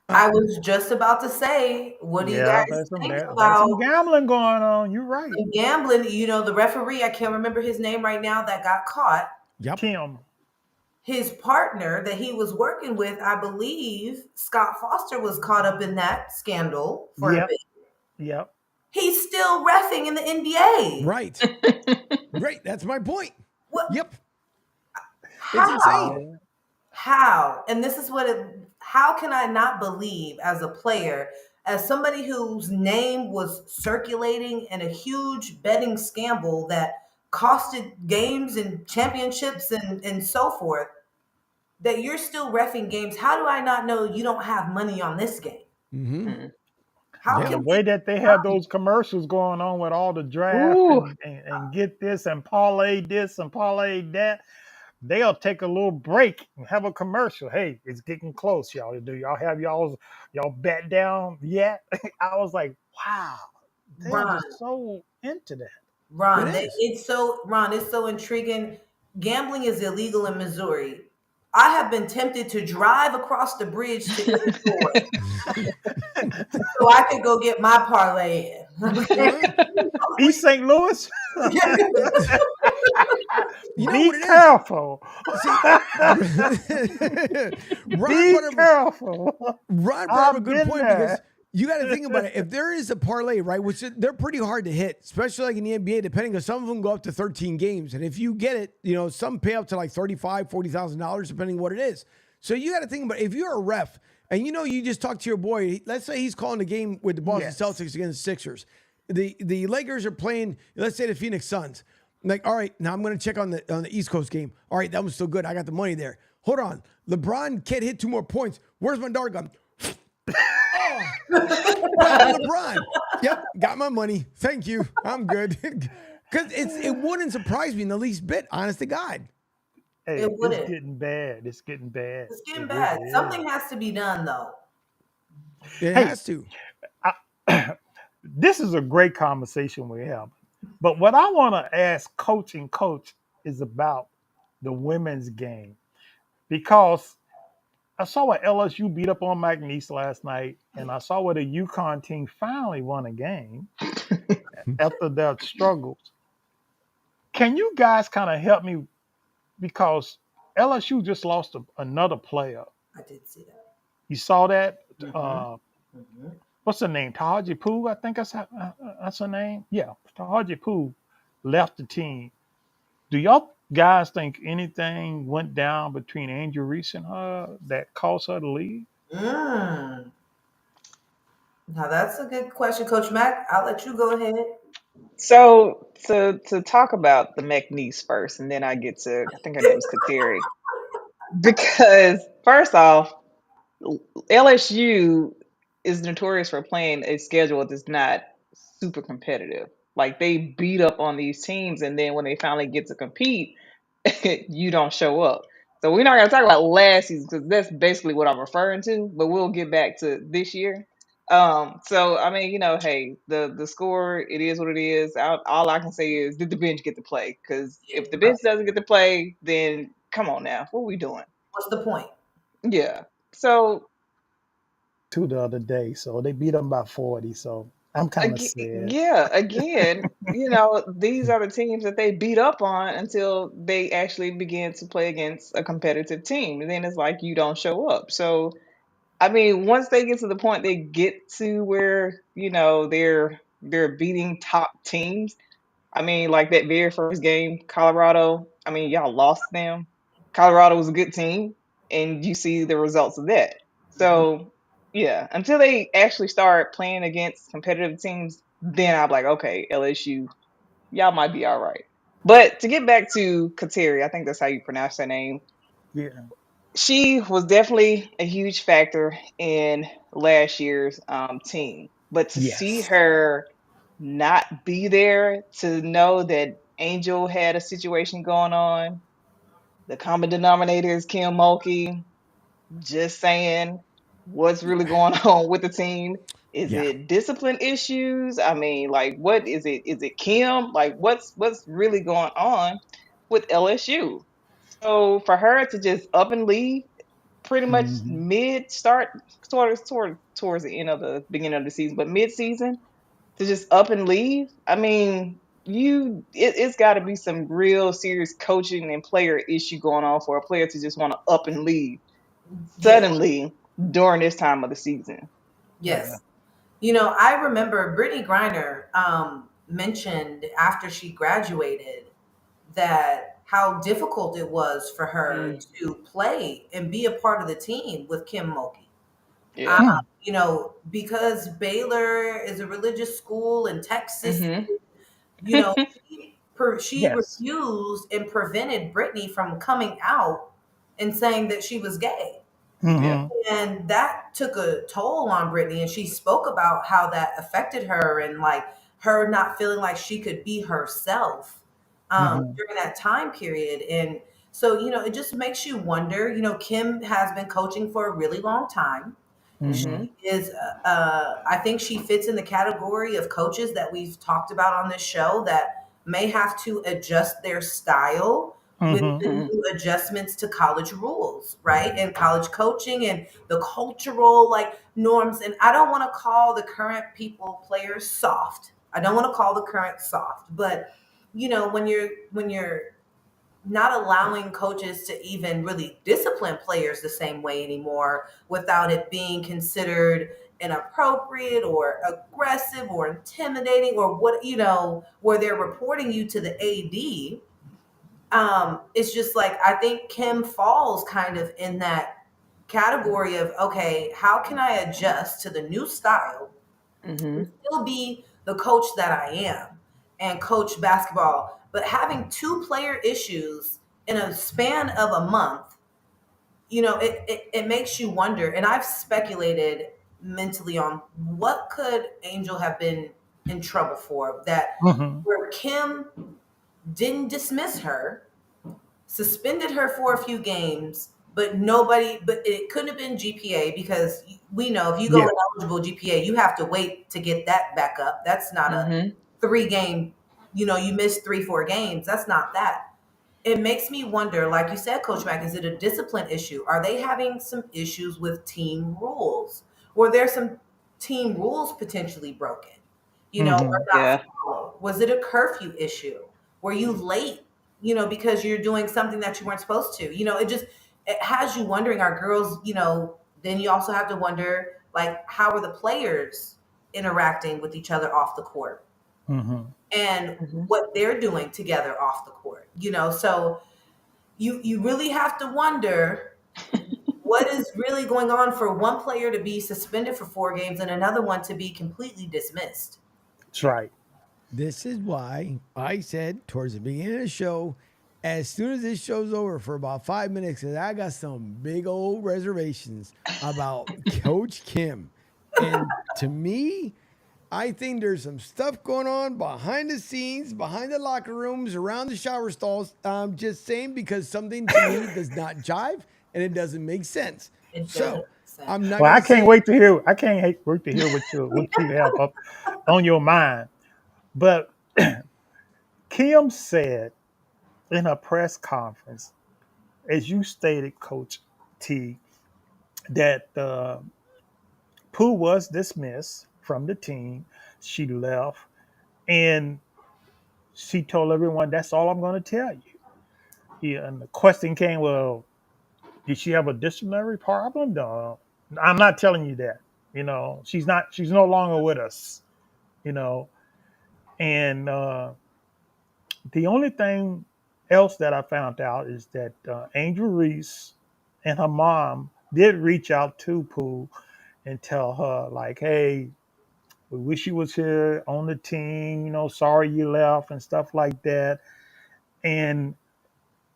I was just about to say, what do you Yeah, guys think there's some about gambling going on. You're right. gambling? You know, the referee, I can't remember his name right now, that got caught. Yep. Tim. His partner that he was working with, I believe Scott Foster, was caught up in that scandal for a Yep. bit. Yep. He's still reffing in the NBA. Right. Right. That's my point. What? Yep. It's insane. How? How? And this is how can I not believe, as a player, as somebody whose name was circulating in a huge betting scandal that costed games and championships and so forth, that you're still reffing games? How do I not know you don't have money on this game? Mm-hmm. How Yeah. And the can way that they have those commercials going on with all the draft Ooh. and get this and parlay this and parlay that, they'll take a little break and have a commercial. Hey, it's getting close, y'all. Do y'all have y'all bet down yet? I was like, wow, they are Ron, just so into that. It Ron, is. it's so intriguing. Gambling is illegal in Missouri. I have been tempted to drive across the bridge to Illinois so I could go get my parlay in. East St. Louis, You know be what it is? careful. See, Be careful. Ron brought up a I've good been point there. because you got to think about it. If there is a parlay, right, which they're pretty hard to hit, especially like in the NBA, depending on some of them go up to 13 games. And if you get it, some pay up to like $35,000, $40,000, depending what it is. So you got to think about it. If you're a ref and you just talk to your boy, let's say he's calling a game with the Boston Yes. Celtics against the Sixers. The Lakers are playing, let's say the Phoenix Suns. I'm like, all right, now I'm going to check on the East Coast game. All right, that was still good. I got the money there. Hold on. LeBron can't hit 2 more points. Where's my dart gun? Oh, LeBron. Yep, got my money. Thank you. I'm good. Because it wouldn't surprise me in the least bit, honest to God. Hey, It it's wouldn't. getting bad. It's getting bad. It's getting It bad. really is. Something has to be done, though. It Hey. has to. This is a great conversation we have. But what I want to ask Coach is about the women's game. Because I saw what LSU beat up on McNeese last night, and I saw where the UConn team finally won a game after their struggles. Can you guys kind of help me? Because LSU just lost another player. I did see that. You saw that? Mhm. Mhm. What's her name? Tahaji Poo, I think that's her name. Yeah, Tahaji Poo left the team. Do y'all guys think anything went down between Angel Reese and her that caused her to leave? Mm. Now that's a good question, Coach Mack. I'll let you go ahead. So to talk about the McNeese first, and then I think her name's Kateri. Because first off, LSU is notorious for playing a schedule that's not super competitive. Like they beat up on these teams, and then when they finally get to compete, you don't show up. So we're not going to talk about last season because that's basically what I'm referring to. But we'll get back to this year. So I mean, hey, the score, it is what it is. All I can say is, did the bench get to play? Because if the bench Right. doesn't get to play, then come on now, what are we doing? What's the point? Yeah. So Two the other day, so they beat them by 40. So I'm kind of sad. Yeah, again, these are the teams that they beat up on until they actually begin to play against a competitive team. And then it's like you don't show up. So, I mean, once they get to the point they get to where, they're beating top teams, I mean, like that very first game, Colorado, I mean, y'all lost them. Colorado was a good team, and you see the results of that. So, yeah, until they actually start playing against competitive teams, then I'm like, okay, LSU, y'all might be all right. But to get back to Kateri, I think that's how you pronounce her name. Yeah. She was definitely a huge factor in last year's team. But to see Yes. her not be there, to know that Angel had a situation going on, the common denominator is Kim Mulkey, just saying what's really going on with the team. Is Yeah. it discipline issues? I mean, like what is it? Is it Kim? Like what's really going on with LSU? So for her to just up and leave pretty much Hmm. mid start towards the end of the beginning of the season, but mid season to just up and leave. I mean, it's got to be some real serious coaching and player issue going on for a player to just want to up and leave Yes. suddenly during this time of the season. Yeah. Yes. I remember Brittany Griner mentioned after she graduated that how difficult it was for her Mm, to play and be a part of the team with Kim Mulkey. yeah. Because Baylor is a religious school in Texas, Mhm. you know, she Yes. refused and prevented Brittany from coming out and saying that she was gay. Yeah. Hmm. And that took a toll on Brittany. And she spoke about how that affected her and like her not feeling like she could be herself Hmm. during that time period. And so, it just makes you wonder. Kim has been coaching for a really long time. Hmm. Mhm. Is I think she fits in the category of coaches that we've talked about on this show that may have to adjust their style with Hmm. the Mhm. new adjustments to college rules, right? And college coaching and the cultural like norms. And I don't want to call the current players soft. I don't want to call the current soft, but when you're not allowing coaches to even really discipline players the same way anymore without it being considered inappropriate or aggressive or intimidating or where they're reporting you to the AD. It's just like I think Kim falls kind of in that category of, okay, how can I adjust to the new style and Mhm. still be the coach that I am and coach basketball, but having two player issues in a span of a month, it makes you wonder. And I've speculated mentally on what could Angel have been in trouble for that Hmm. where Kim didn't dismiss her, suspended her for a few games, but it couldn't have been GPA because we know if you go Yeah. ineligible GPA, you have to wait to get that back up. That's not a Mhm. 3 game, you missed 3, 4 games. That's not that. It makes me wonder, like you said, Coach Mack, is it a discipline issue? Are they having some issues with team rules? Were there some team rules potentially broken, or Hmm. not Yeah. followed? Was it a curfew issue? Were you late, because you're doing something that you weren't supposed to? It has you wondering, are girls, then you also have to wonder, like, how are the players interacting with each other off the court? Hmm. And Mhm. what they're doing together off the court. So you really have to wonder what is really going on for one player to be suspended for 4 games and another one to be completely dismissed? That's right. This is why I said towards the beginning of the show, as soon as this show's over for about 5 minutes, because I got some big old reservations about Coach Kim. And to me, I think there's some stuff going on behind the scenes, behind the locker rooms, around the shower stalls. I'm just saying because something to me does not jive and it doesn't make sense. It doesn't So make sense. I'm not Well, going I to can't say, wait to hear. I can't wait to hear what you have up on your mind. But Kim said in a press conference, as you stated, Coach T, that Pooh was dismissed from the team. She left, and she told everyone, "That's all I'm going to tell you." Yeah, and the question came, "Well, did she have a disciplinary problem?" No, I'm not telling you that. She's not. She's no longer with us. You know, and the only thing else that I found out is that Angel Reese and her mom did reach out to Pooh and tell her, like, "Hey, we wish you was here on the team. Sorry you left and stuff like that." And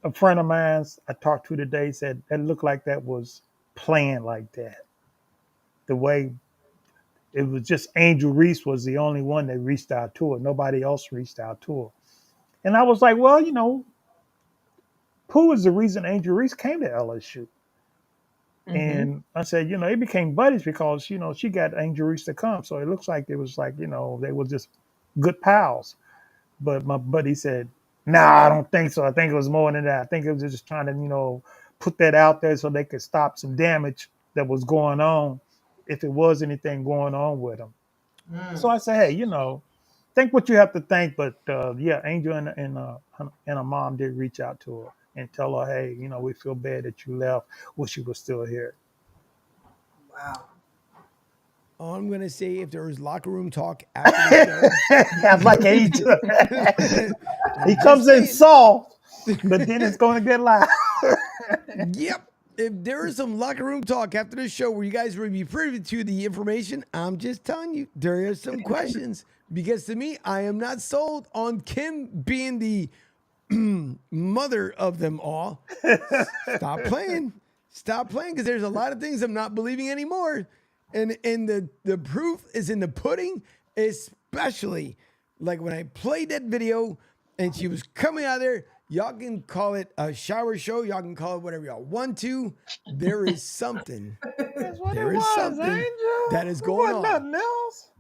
a friend of mine I talked to today said that looked like that was planned like that. The way it was just Angel Reese was the only one that reached out to her. Nobody else reached out to her. And I was like, well, who is the reason Angel Reese came to LSU? Hmm. And I said, they became buddies because, she got Angel Reese to come. So it looks like it was like, they were just good pals. But my buddy said, "Nah, I don't think so. I think it was more than that. I think it was just trying to, put that out there so they could stop some damage that was going on if it was anything going on with them." So Mm. I said, "Hey, think what you have to think." But yeah, Angel and her mom did reach out to her and tell her, "Hey, we feel bad that you left. Wish you were still here." Wow. all I'm going to say, if there was locker room talk after the show, I'm like Angel. He I'm just comes in saying, soft, but then it's going to get loud. yep. If there is some locker room talk after the show where you guys will be privy to the information, I'm just telling you, there are some questions. Because to me, I am not sold on Kim being the mother of them all. Stop playing. Stop playing because there's a lot of things I'm not believing anymore. And the proof is in the pudding, especially like when I played that video and she was coming out there. Y'all can call it a shower show. Y'all can call it whatever y'all want to. There is something. That's what it There is was, something that Angel. is It going wasn't on. nothing else.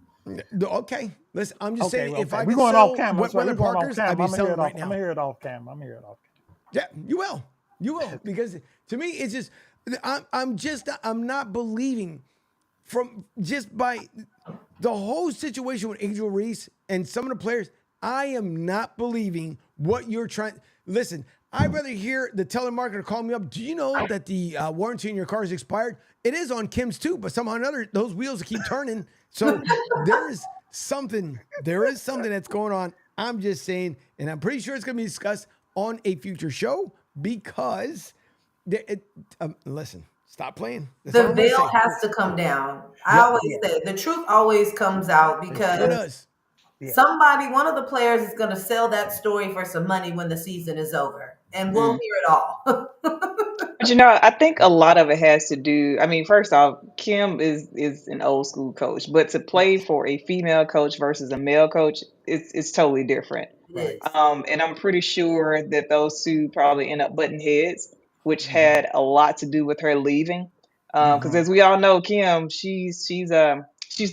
Okay, listen. I'm just Okay, saying, well, if okay. I We're could going off sell camera. wet That's right. We're weather going off Parkers, I'd camera. be I'm gonna hear selling it off. right I'm gonna now. hear it off camera. I'm gonna hear it off Yeah, you will. You will. Because to me, it's just, I'm not believing from just by the whole situation with Angel Reese and some of the players. I am not believing what you're trying. Listen, I'd rather hear the telemarketer call me up. Do you know that the warranty in your car is expired? It is on Kim's too, but somehow or another, those wheels keep turning. So there is something. There is something that's going on. I'm just saying, and I'm pretty sure it's going to be discussed on a future show because, listen, stop playing. That's all The I'm going to veil say. has to come down. I Yep, always camera. say the truth always comes out Yeah, it sure yeah, because does. yeah. somebody, one of the players is going to sell that story for some money when the season is over, and we'll hear it all. But I think a lot of it has to do. I mean, first off, Kim is an old school coach, but to play Yes. for a female coach versus a male coach, it's totally different. It Right. is. And I'm pretty sure that those two probably end up butting heads, which Mm-hmm. had a lot to do with her leaving. Because Mm-hmm. as we all know, Kim, she's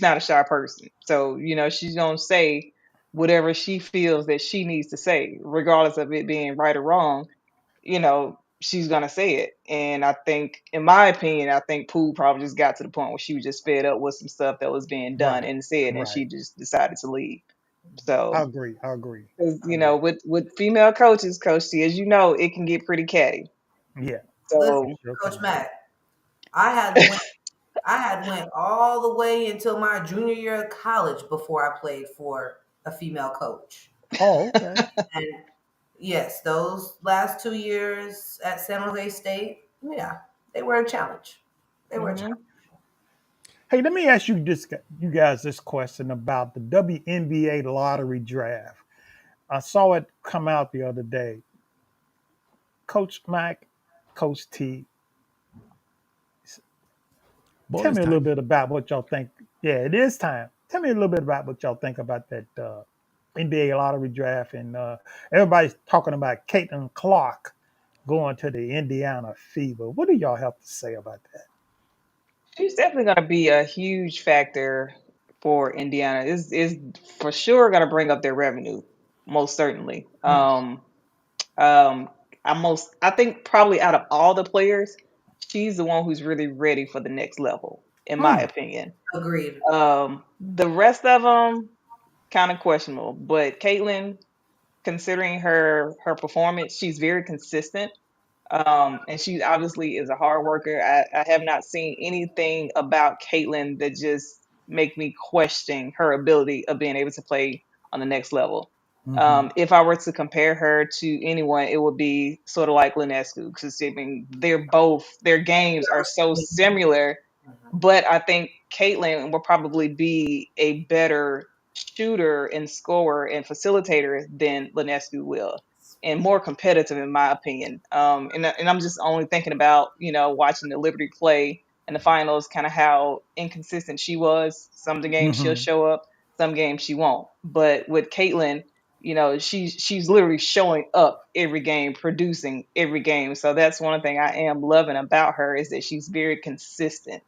not a shy person, so she's gonna say whatever she feels that she needs to say, regardless of it being right or wrong. She's gonna say it. And I think, in my opinion, I think Pooh probably just got to the point where she was just fed up with some stuff that was being done Right. and said, and she Right. just decided to leave. I So, agree. I agree. 'cause, I agree. with female coaches, Coach T, as you know, it can get pretty catty. Yeah. Listen, It So, sure Coach can. Matt, I had went I had went all the way until my junior year of college before I played for a female coach. Oh, okay. And yes, those last 2 years at San Jose State, yeah. They were a challenge. They were a challenge. Hmm. Hey, let me ask you guys this question about the WNBA lottery draft. I saw it come out the other day. Coach Mike, Coach T, tell Bonus me a little time. bit about what y'all think. Yeah, it is time. Tell me a little bit about what y'all think about that NBA lottery draft, and everybody's talking about Caitlin Clark going to the Indiana Fever. What do y'all have to say about that? She's definitely going to be a huge factor for Indiana. Is for sure going to bring up their revenue, most certainly. Mm, Um, I think probably out of all the players, she's the one who's really ready for the next level, in my Hmm. opinion. agreed. The rest of them kind of questionable, but Caitlin, considering her performance, she's very consistent. And she obviously is a hard worker. I have not seen anything about Caitlin that just make me question her ability of being able to play on the next level. Hmm. If I were to compare her to anyone, it would be sort of like Linescu, because I mean their games are so similar, Mhm. but I think Caitlin will probably be a better shooter and scorer and facilitator than Linescu will, and more competitive in my opinion. And I'm just only thinking about watching the Liberty play in the finals, kind of how inconsistent she was. Some of the games she'll Hmm. show up, some games she won't. But with Caitlin, she's literally showing up every game, producing every game. So that's one thing I am loving about her, is that she's very consistent.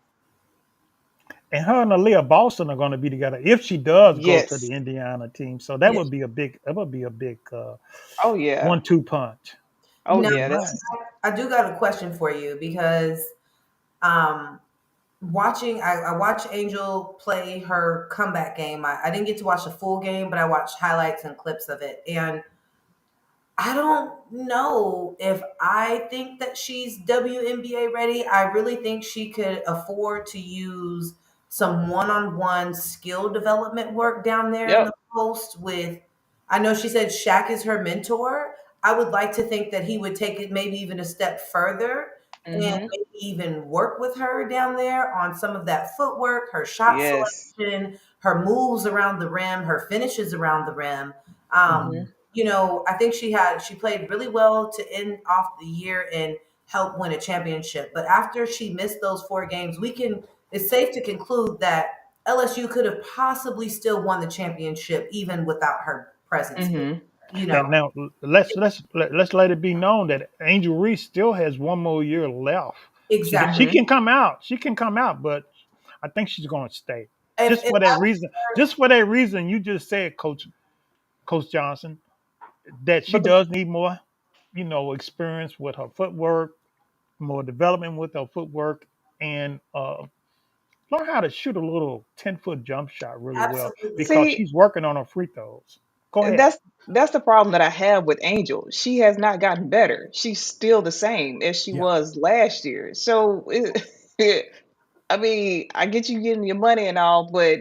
And her and Aaliyah Boston are going to be together if she does go to Yes. the Indiana team. So Yeah. that would be a big Oh yeah. 1-2 punch. Oh Now, yeah. All That's. I do got a question for you because um, I watched Angel play her comeback game. I didn't get to watch the full game, but I watched highlights and clips of it. And I don't know if I think that she's WNBA ready. I really think she could afford to use some one-on-one skill development work down there in Yep. the post with I know she said Shaq is her mentor. I would like to think that he would take it maybe even a step further and Mhm. maybe even work with her down there on some of that footwork, her shot Yes. selection, her moves around the rim, her finishes around the rim. Um, right. Mhm. I think she played really well to end off the year and help win a championship. But after she missed those 4 games, it's safe to conclude that LSU could have possibly still won the championship even without her presence. Mhm. You And know, now let's let it be known that Angel Reese still has 1 more year left. She exactly. Mhm. can come out. She can come out, but I think she's going to stay. If Just for that I was reason. her, Just for that reason you just said, Coach Johnson, that she but does need more, experience with her footwork, more development with her footwork, and learn how to shoot a little 10-foot jump shot really well absolutely. because See, she's working on her free throws. Go ahead. that's the problem that I have with Angel. She has not gotten better. She's still the same as she Yeah. was last year. So, I mean, I get you getting your money and all, but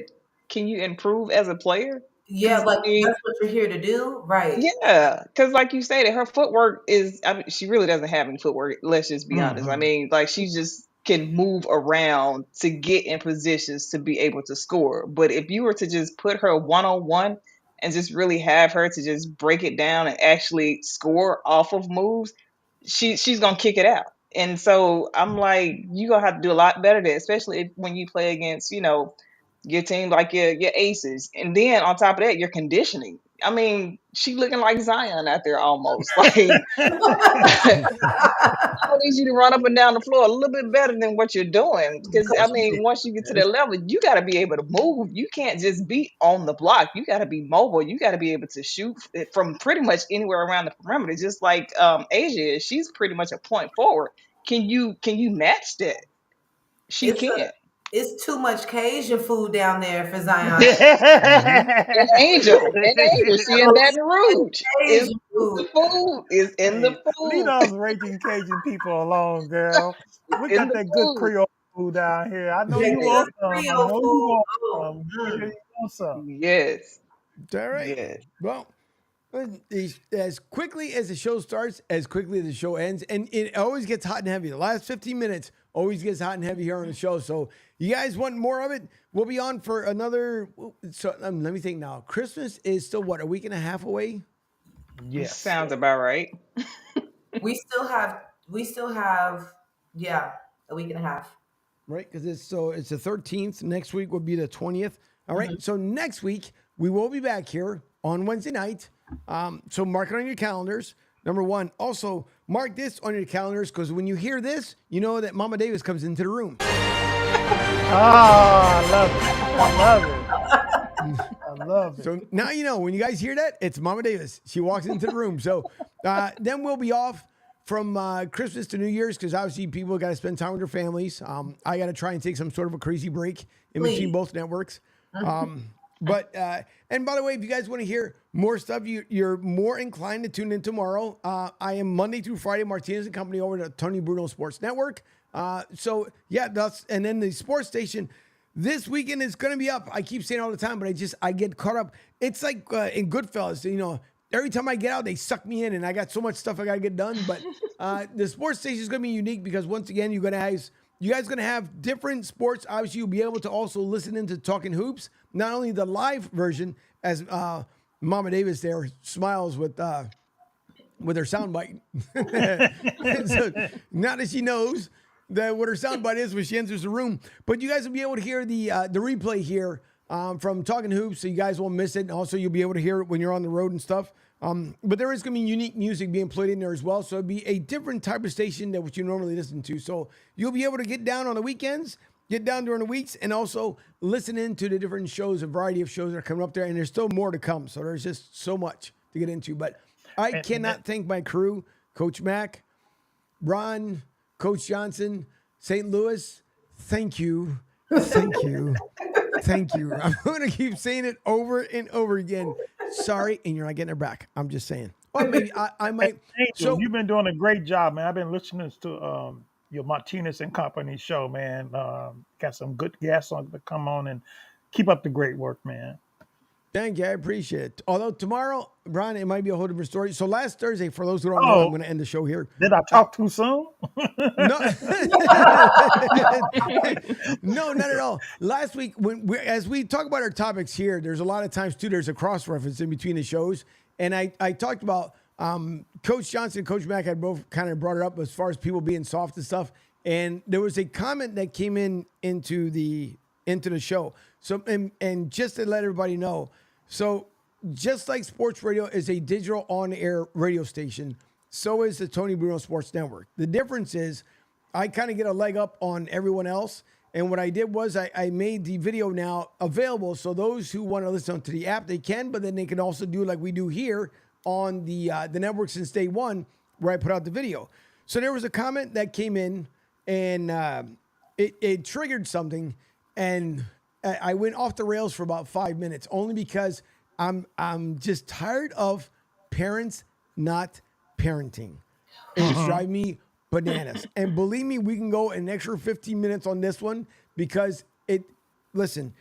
can you improve as a player? Yeah, Because like I mean, that's what you're here to do, right? yeah, because like you stated, her footwork is, I mean, she really doesn't have any footwork. Let's just be honest. I Hmm. mean, like she just can move around to get in positions to be able to score. But if you were to just put her one on one and just really have her to just break it down and actually score off of moves, she's gonna kick it out. And so I'm like, you gonna have to do a lot better there, especially when you play against, your team like your aces. And then on top of that, your conditioning. I mean, she looking like Zion out there almost. Like I need you to run up and down the floor a little bit better than what you're doing. Because I Coach mean, once you get to that level, you got to be able to move. You can't just be on the block. You got to be mobile. You got to be able to shoot from pretty much anywhere around the perimeter. Just like Asia is, she's pretty much a point forward. Can you match that? She it's a can't. it's too much Cajun food down there for Zion. Hmm. And Angel, she in Baton Rouge. Is Cajun the food. food? Is in the Hey, leave food. those raging Cajun people alone, girl. We In got the that good food. Creole food down here. I know That you good want some. I Creole know you food. want Oh, some. Yeah, you want some. Yes. All right. Yes. Well, As quickly as the show starts, as quickly as the show ends, and it always gets hot and heavy. The last 15 minutes always gets hot and heavy here on the show. So you guys want more of it? We'll be on for another. So let me think now. Christmas is still what, a week and a half away? Yes. Sounds about right. We still have, yeah, a week and a half. Right, because it's the 13th. Next week will be the 20th. All right. So next week we will be back here on Wednesday night. So mark it on your calendars. Number one. Also mark this on your calendars because when you hear this, you know that Mama Davis comes into the room. I love it. I love it. So now you know when you guys hear that, it's Mama Davis. She walks into the room. So then we'll be off from Christmas to New Year's because obviously people got to spend time with their families. I got to try and take some sort of a crazy break in between both networks. But and by the way, if you guys want to hear more stuff, you're more inclined to tune in tomorrow. I am Monday through Friday, Martinez and Company over at Tony Bruno Sports Network. So yeah, and then the sports station this weekend is going to be up. I keep saying all the time, but I get caught up. It's like in Goodfellas, you know. Every time I get out, they suck me in, and I got so much stuff I got to get done. But the sports station is going to be unique because once again, you guys going to have different sports. Obviously, you'll be able to also listen into Talking Hoops, not only the live version as Mama Davis there smiles with her soundbite. So now that she knows that what her soundbite is when she enters the room, but you guys will be able to hear the replay here from Talking Hoops, so you guys won't miss it. And also, you'll be able to hear it when you're on the road and stuff. But there is going to be unique music being played in there as well. So it'll be a different type of station than what you normally listen to. So you'll be able to get down on the weekends, get down during the weeks, and also listen into the different shows, a variety of shows that are coming up there. And there's still more to come. So there's just so much to get into. But I cannot thank my crew, Coach Mack, Ron, Coach Johnson, St. Louis. Thank you. Thank you. Thank you. I'm going to keep saying it over and over again. Sorry, and you're not getting it back. I'm just saying. Or maybe I might. So you've been doing a great job, man. I've been listening to your Martinez and Company show, man. Got some good guests on to come on and keep up the great work, man. Thank you. I appreciate it. Although tomorrow, Brian, it might be a whole different story. So last Thursday, for those who don't know, I'm going to end the show here. Did I talk too soon? No, no, not at all. Last week, as we talk about our topics here, there's a lot of times too. There's a cross reference in between the shows, and I talked about Coach Johnson and Coach Mack had both kind of brought it up as far as people being soft and stuff. And there was a comment that came into the show. So and just to let everybody know, so just like sports radio is a digital on-air radio station, so is the Tony Bruno Sports Network. The difference is I kind of get a leg up on everyone else. And what I did was I made the video now available. So those who want to listen to the app, they can, but then they can also do like we do here on the network since day one, where I put out the video. So there was a comment that came in and it triggered something. And I went off the rails for about 5 minutes, only because I'm just tired of parents not parenting. It's driving me bananas. And believe me, we can go an extra 15 minutes on this one because listen,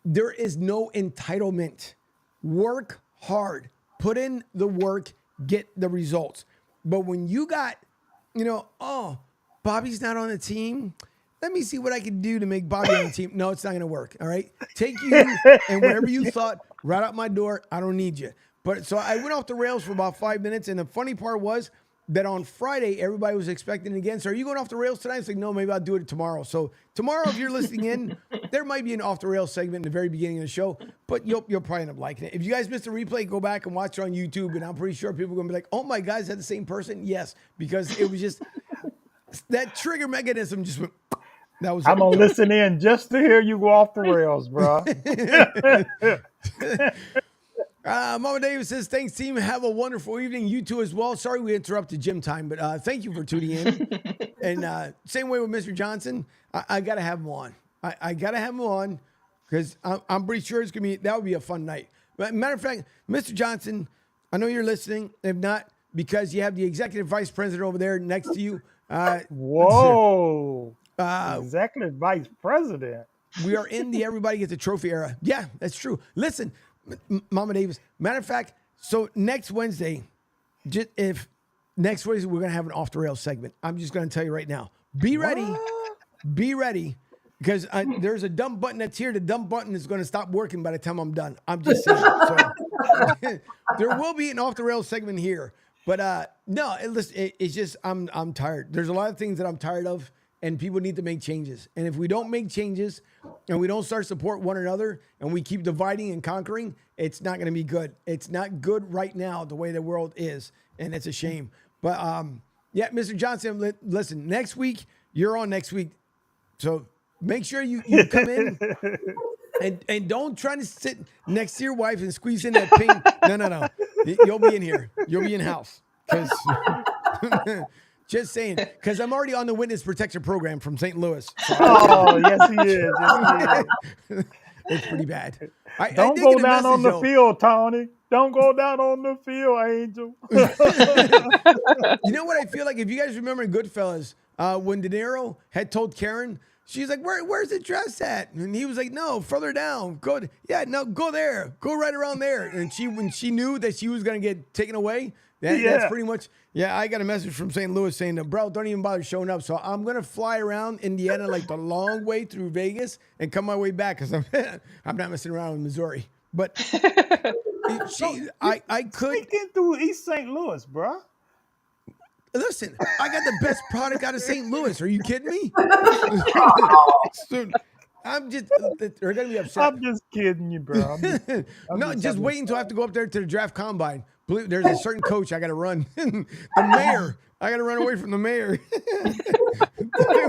there is no entitlement. Work hard, put in the work, get the results. But when you got, Bobby's not on the team, let me see what I can do to make Bobby on the team. No, it's not going to work. All right. Take you and whatever you thought right out my door. I don't need you. But so I went off the rails for about 5 minutes. And the funny part was that on Friday, everybody was expecting it again. So are you going off the rails tonight? It's like, no, maybe I'll do it tomorrow. So tomorrow, if you're listening in, there might be an off the rails segment in the very beginning of the show, but you'll probably end up liking it. If you guys missed the replay, go back and watch it on YouTube. And I'm pretty sure people are going to be like, oh my God, is that the same person? Yes, because it was just that trigger mechanism just went. I'm gonna listen in just to hear you go off the rails, bro. Mama Davis says, thanks, team. Have a wonderful evening. You too as well. Sorry we interrupted gym time, but thank you for tuning in. And same way with Mr. Johnson. I got to have him on. I got to have him on because I'm pretty sure that would be a fun night. But matter of fact, Mr. Johnson, I know you're listening. If not, because you have the executive vice president over there next to you. Whoa. Executive vice president. We are in the everybody gets a trophy era. Yeah, that's true. Listen, Mama Davis. Matter of fact, So next Wednesday, if next Wednesday we're gonna have an off the rails segment. I'm just gonna tell you right now. Be ready. What? Be ready. Because there's a dumb button that's here. The dumb button is going to stop working by the time I'm done. I'm just saying. So there will be an off the rails segment here, but no. It's just I'm tired. There's a lot of things that I'm tired of, and people need to make changes. And if we don't make changes, and we don't start support one another, and we keep dividing and conquering, it's not going to be good. It's not good right now the way the world is, and it's a shame. But yeah, Mr. Johnson, listen. Next week you're on next week, so. Make sure you come in and don't try to sit next to your wife and squeeze in that ping. No. You'll be in here. You'll be in house. Because just saying. Because I'm already on the witness protection program from St. Louis. So Oh, yes, he is. Yes, he is. it's pretty bad. Don't go down on the field, Tony. Don't go down on the field, Angel. You know what I feel like? If you guys remember in Goodfellas, when De Niro had told Karen, she's like, where's the dress at? And he was like, no, further down. Go there. Go right around there. And when she knew that she was going to get taken away, that's pretty much, I got a message from St. Louis saying, bro, don't even bother showing up. So I'm going to fly around Indiana like the long way through Vegas and come my way back because I'm not messing around with Missouri. But I could. Sneaking through East St. Louis, bro. Listen, I got the best product out of St. Louis. Are you kidding me? So, they're going to be upset. I'm just kidding you, bro. No, just wait until I have to go up there to the draft combine. There's a certain coach I got to run. The mayor. I got to run away from the mayor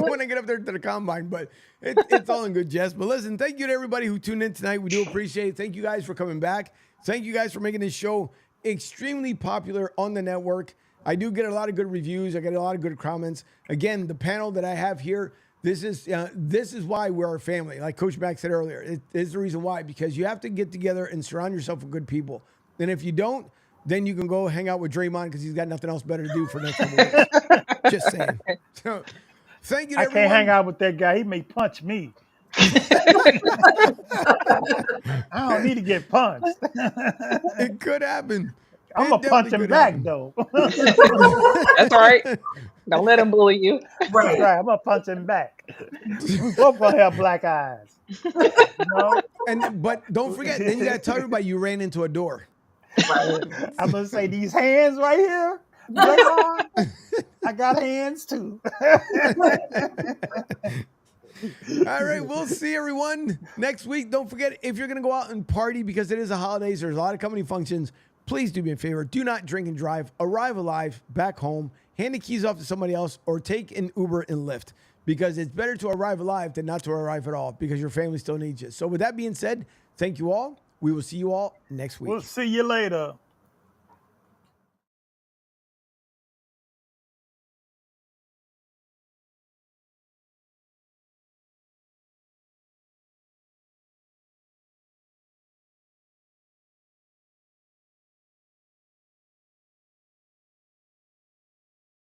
when I get up there to the combine. But it's all in good jest. But listen, thank you to everybody who tuned in tonight. We do appreciate it. Thank you guys for coming back. Thank you guys for making this show extremely popular on the network. I do get a lot of good reviews. I get a lot of good comments. Again, the panel that I have here, this is why we're a family. Like Coach Mack said earlier, it is the reason why, because you have to get together and surround yourself with good people. And if you don't, then you can go hang out with Draymond because he's got nothing else better to do for the next couple weeks. Just saying. So, thank you to everyone. I can't hang out with that guy. He may punch me. I don't need to get punched. It could happen. I'm going to punch him back, though. That's right. Don't let him bully you. Right. I'm going to punch him back. We both going to have black eyes. But don't forget, then you got to tell everybody you ran into a door. I'm going to say these hands right here. Draymond, I got hands, too. All right, we'll see everyone next week. Don't forget, if you're going to go out and party because it is the holidays, there's a lot of company functions. Please do me a favor. Do not drink and drive. Arrive alive back home. Hand the keys off to somebody else or take an Uber and Lyft because it's better to arrive alive than not to arrive at all because your family still needs you. So with that being said, thank you all. We will see you all next week. We'll see you later.